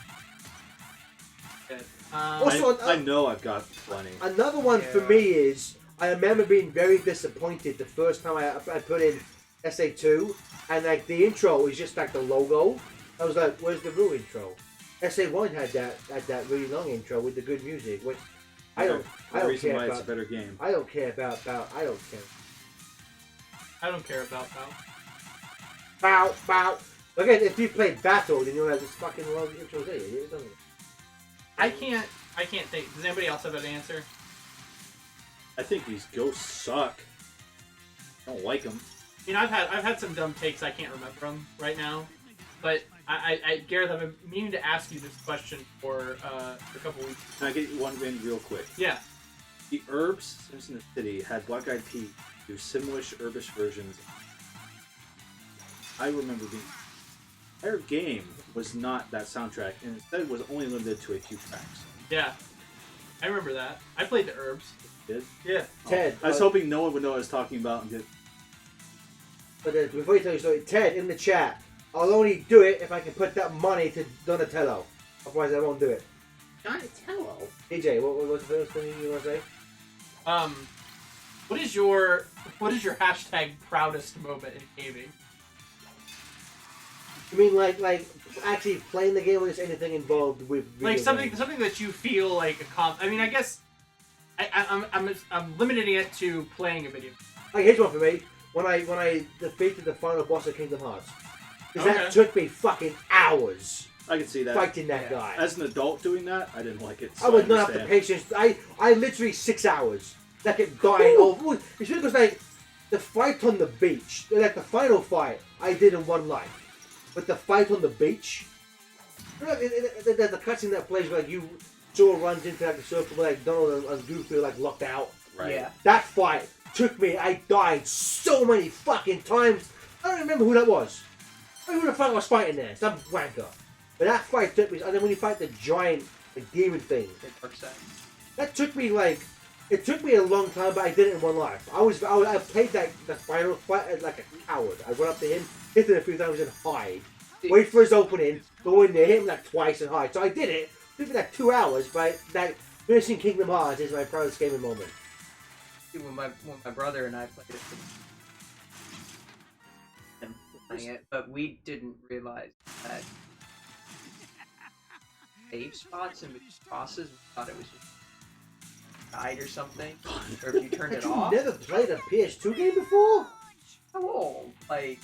Also, I know I've got plenty. another one for me is I remember being very disappointed the first time I put in SA2 and like the intro was just like the logo. I was like, where's the real intro? SA1 had that really long intro with the good music, which I don't reason care why it's a about. better game. I don't care about I don't care. I don't care about that. bow, bow. Again, if you played Battle, then you'll have this fucking long intro there. It doesn't. I can't think. Does anybody else have an answer? I think these ghosts suck. I don't like them. You know, I've had some dumb takes. I can't remember them right now, but Gareth, I've been meaning to ask you this question for a couple weeks. Can I get one in real quick? Yeah. The Herbs Sims in the City had Black Eyed Peas do similish herbish versions. I remember the entire game was not that soundtrack, and instead was only limited to a few tracks. Yeah. I remember that. I played the Herbs. Did? Yeah. Ted. I was hoping no one would know what I was talking about and get. But before you tell your story, Ted, in the chat, I'll only do it if I can put that money to Donatello. Otherwise, I won't do it. Donatello. DJ, what was the first thing you want to say? What is your hashtag proudest moment in gaming? You mean like actually playing the game, or is anything involved with video Like something games? that you feel like I mean, I guess I'm limiting it to playing a video. Okay, here's one for me. When I defeated the final boss of Kingdom Hearts, because that Okay. took me fucking hours I can see that. fighting that guy. As an adult doing that, I didn't like it. I So would not have the understand. patience. I literally 6 hours. I kept dying over. It's because like the fight on the beach, like the final fight, I did in one life. But the fight on the beach, you know, there's a cutscene that plays where like you Joel runs into like the circle where like Donald and Goofy are like locked out. Right. Yeah. That fight took me. I died so many fucking times. I don't remember who that was. I don't know who the fuck I was fighting there. Some wanker. But that fight took me. And then when you fight the giant, the demon thing, that took me like. It took me a long time, but I did it in one life. I played the final fight like a coward. I went up to him, hit him a few times and hide. Wait for his opening, go in there, hit him like twice and hide. So I did it. It took me like 2 hours, but that finishing Kingdom Hearts is my proudest gaming moment. When my brother and I played it, but we didn't realize that save spots in between bosses. We thought it was just died or something, or if you turned Had it you off. never played a PS2 game before? Oh, like,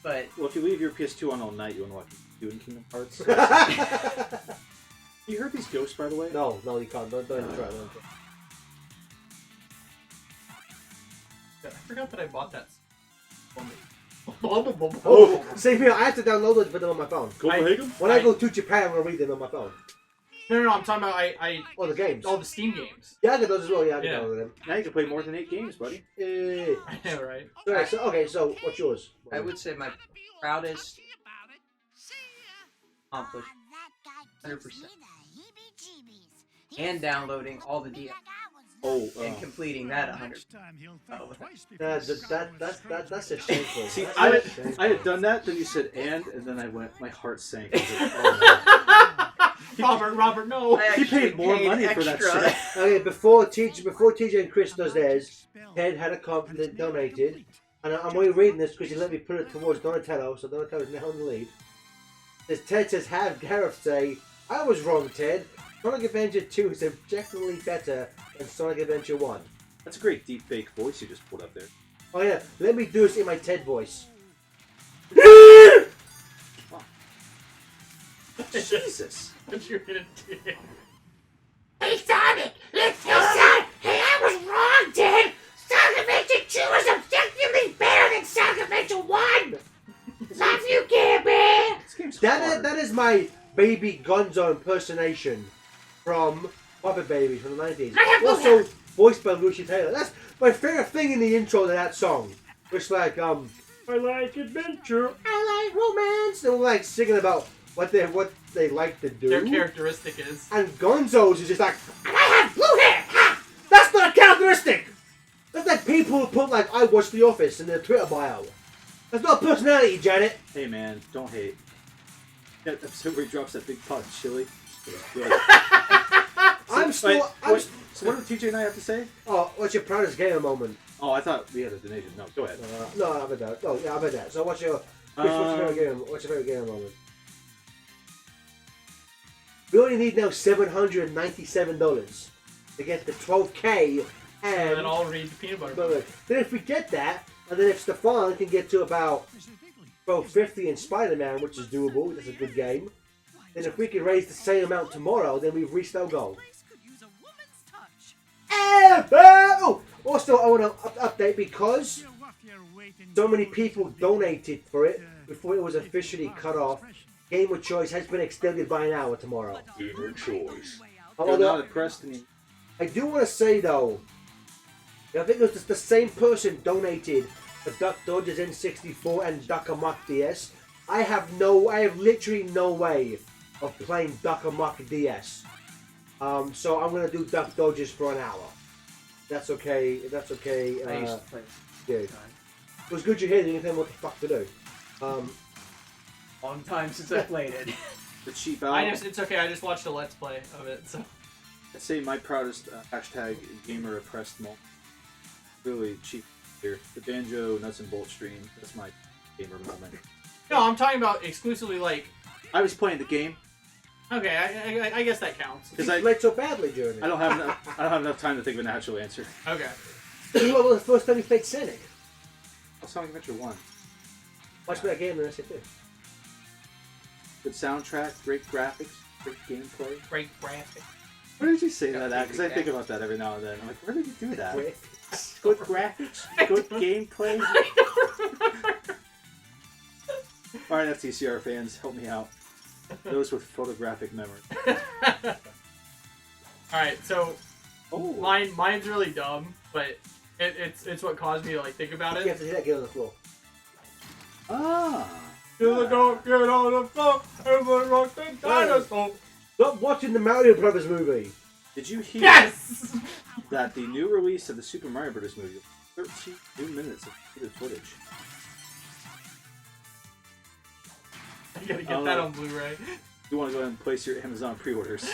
but Well, if you leave your PS2 on all night, you want to watch you in Kingdom Hearts. You heard these ghosts, by the way? No, you can't. Don't even try. Don't try. I forgot that I bought that. Oh, same here. I have to download those and put them on my phone. Copenhagen? When I go to Japan, I'm gonna read them on my phone. No, I'm talking about Oh, the games. all the Steam games. Yeah, I get those as well. Yeah, I can Yeah. download them. Now you can play more than 8 games, buddy. I know, right? Alright, so what's yours? I would say my proudest accomplishment, 100%, and downloading all the DS Oh, and completing that 100. That's a shameful. See, That's I a had shameful. done that, then you said and then I went, my heart sank. I was like, oh, Robert, no. I He actually paid more money for that extra. shit. Okay, before TJ and Chris does theirs, Ted had a comment that donated, and I'm only reading this because you let me put it towards Donatello, so Donatello's now in the lead. Ted says, have Gareth say, I was wrong, Ted. Sonic Adventure 2 is objectively better than Sonic Adventure 1. That's a great deep fake voice you just pulled up there. Oh yeah, let me do this in my Ted voice. Jesus. What you gonna do? Hey, Sonic! It's your son! Hey, I was wrong, Ted! Sonic Adventure 2 is objectively better than Sonic Adventure 1! Love you, Gabby! This game's hard. That is my Baby Gonzo impersonation from Puppet Babies from the 90s. I have Also voiced by Lucy Taylor. That's my favorite thing in the intro to that song. It's like, I like adventure, I like romance. They were like singing about what they like to do. Their characteristic is. And Gonzo's is just like, And I have blue hair! Ha! that's not a characteristic! That's like people who put like, I watch The Office in their Twitter bio. That's not a personality, Janet. Hey man, don't hate. That episode where he drops that big pot of chili. It was good. I'm still... Wait, I'm wait, so what did TJ and I have to say? Oh, what's your proudest gamer moment? Oh, I thought we had a donation. No, go ahead. No, I've heard that. Oh, yeah, I've heard that. So what's your favorite gamer moment? We only need now $797 to get the 12K And and... then I'll read the peanut butter. Then if we get that, and then if Stefan can get to about throw 50 in Spider-Man, which is doable. That's a good game. Then if we can raise the same amount tomorrow, then we've reached our goal. Oh! Also, I want to update because so many people donated for it before it was officially cut off. Game of Choice has been extended by an hour tomorrow. Game of Choice. Although, They're not impressed me. I do want to say though, I think it was the same person donated for Duck Dodgers N64 and Duck Amuck DS. I have literally no way of playing Duck Amuck DS. So I'm gonna do Duck Dodgers for an hour. That's okay. If that's okay. I used to play Yeah. it. It was good you here. You didn't know what the fuck to do. Long time since I played it. The cheap out. It's okay. I just watched a Let's Play of it, so. I'd say my proudest hashtag gamer oppressed moment. Really cheap here. The Banjo Nuts and Bolts stream. That's my gamer moment. No, I'm talking about exclusively like. I was playing the game. Okay, I guess that counts. Because You played so badly during it. I don't have enough time to think of a natural answer. Okay. You know, the first time you played Sonic. Oh, Sonic Adventure 1. Much better game than SFP. Good soundtrack, great graphics, great gameplay. Great graphic. Where did you say that at? Because I great think about that every now and then. I'm like, where did you do that? Quick. Good graphics, good gameplay. Alright, FTCR fans, help me out. Those with photographic memory. Alright, so Oh, mine's really dumb, but it's what caused me to like think about You have it. to hit that game on the floor. ah. Don't get on the floor, everyone rock the dinosaur. Stop watching the Mario Brothers movie. Did you hear Yes! that the new release of the Super Mario Bros. Movie, 13 new minutes of computer footage? You gotta get that on Blu-ray. You want to go ahead and place your Amazon pre-orders.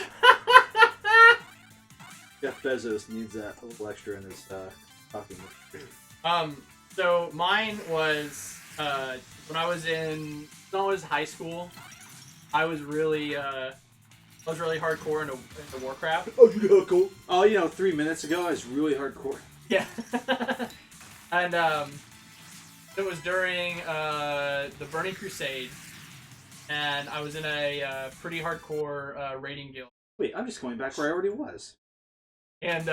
Jeff Bezos needs that a little extra in his talking. So mine was when I was in high school. I was really hardcore into Warcraft. Oh, you cool. Oh, you know, 3 minutes ago I was really hardcore. Yeah. And it was during the Burning Crusade, and I was in a pretty hardcore raiding guild. Wait, I'm just going back where I already was. And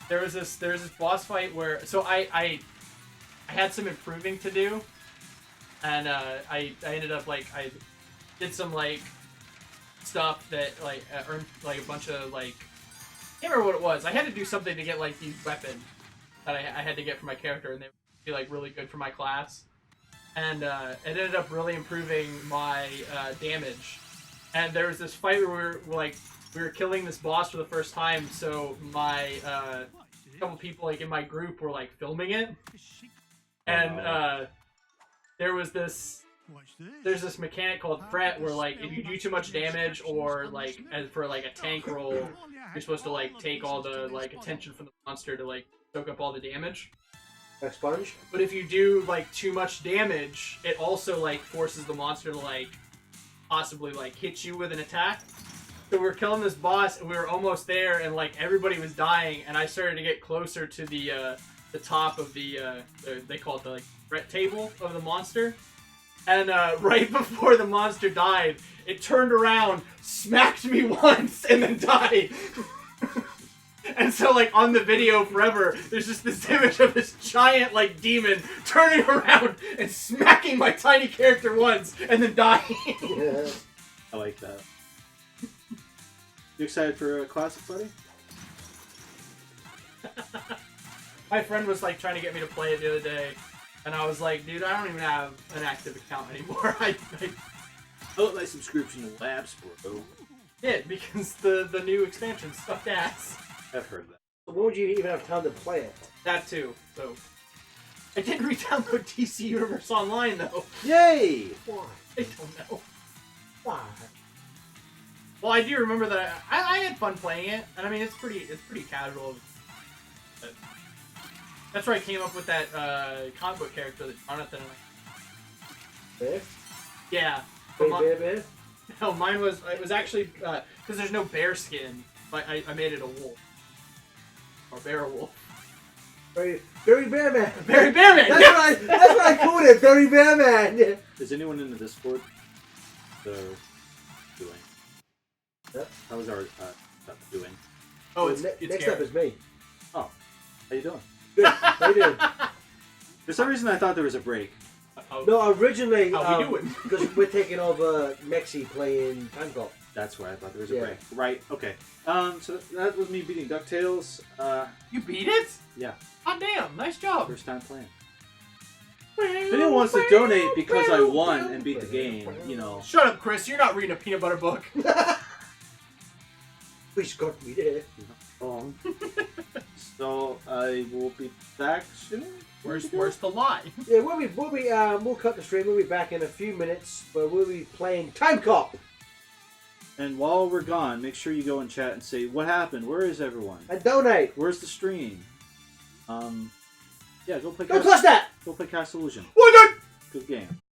there was this boss fight where I had some improving to do, and I ended up like I did some like stuff that like earned like a bunch of like I can't remember what it was. I had to do something to get like these weapons that I had to get for my character, and they would be like really good for my class. And it ended up really improving my damage. And there was this fight where we were killing this boss for the first time, so my couple people like in my group were like filming it, and there's this mechanic called fret where like if you do too much damage or like as for like a tank roll, you're supposed to like take all the like attention from the monster to like soak up all the damage. A sponge? But if you do like too much damage, it also like forces the monster to like possibly like hit you with an attack. So we were killing this boss, and we were almost there, and like everybody was dying, and I started to get closer to the top of the they call it the like threat table of the monster. And right before the monster died, it turned around, smacked me once, and then died. And so, like, on the video forever, there's just this image of this giant, like, demon turning around and smacking my tiny character once, and then dying. Yeah. I like that. You excited for a classic, buddy? My friend was, like, trying to get me to play it the other day, and I was like, dude, I don't even have an active account anymore. I Oh, my subscription to Labs, bro. did, because the new expansion sucked ass. I've heard that. When would you even have time to play it? That too, so. I did re-download DC Universe Online, though. Yay! Why? I don't know. Why? Well, I do remember that I had fun playing it, and I mean it's pretty casual. But that's where I came up with that comic book character that Jonathan and I. Bear? Yeah. Bear, But bear, bear? no, mine was actually because there's no bear skin, but I made it a wolf or bear wolf. Barry Bearman. Barry Bearman. That's what I called it. Barry Bearman. Yeah. Is anyone in the Discord? They're doing. Yep. How was our doing? Oh, Well, it's next Gareth. up is me. How you doing? Good. How you doing? For some reason, I thought there was a break. Oh, No, originally, How we doing? because we're taking over Mexi playing Time Cop. That's why I thought there was a Yeah. break. Right. Okay. So that was me beating DuckTales. You beat it? Yeah. Oh damn! Nice job. First time playing. If anyone wants to donate because I won and beat the game, you know. Shut up, Chris. You're not reading a peanut butter book. Please got me there. So I will be back soon. Where's the line? Yeah, we'll cut the stream. We'll be back in a few minutes, but we'll be playing Time Cop. And while we're gone, make sure you go in chat and say what happened. Where is everyone? And donate. Where's the stream? Yeah, go play. Don't touch that. Go play Cast Illusion. What? Good game.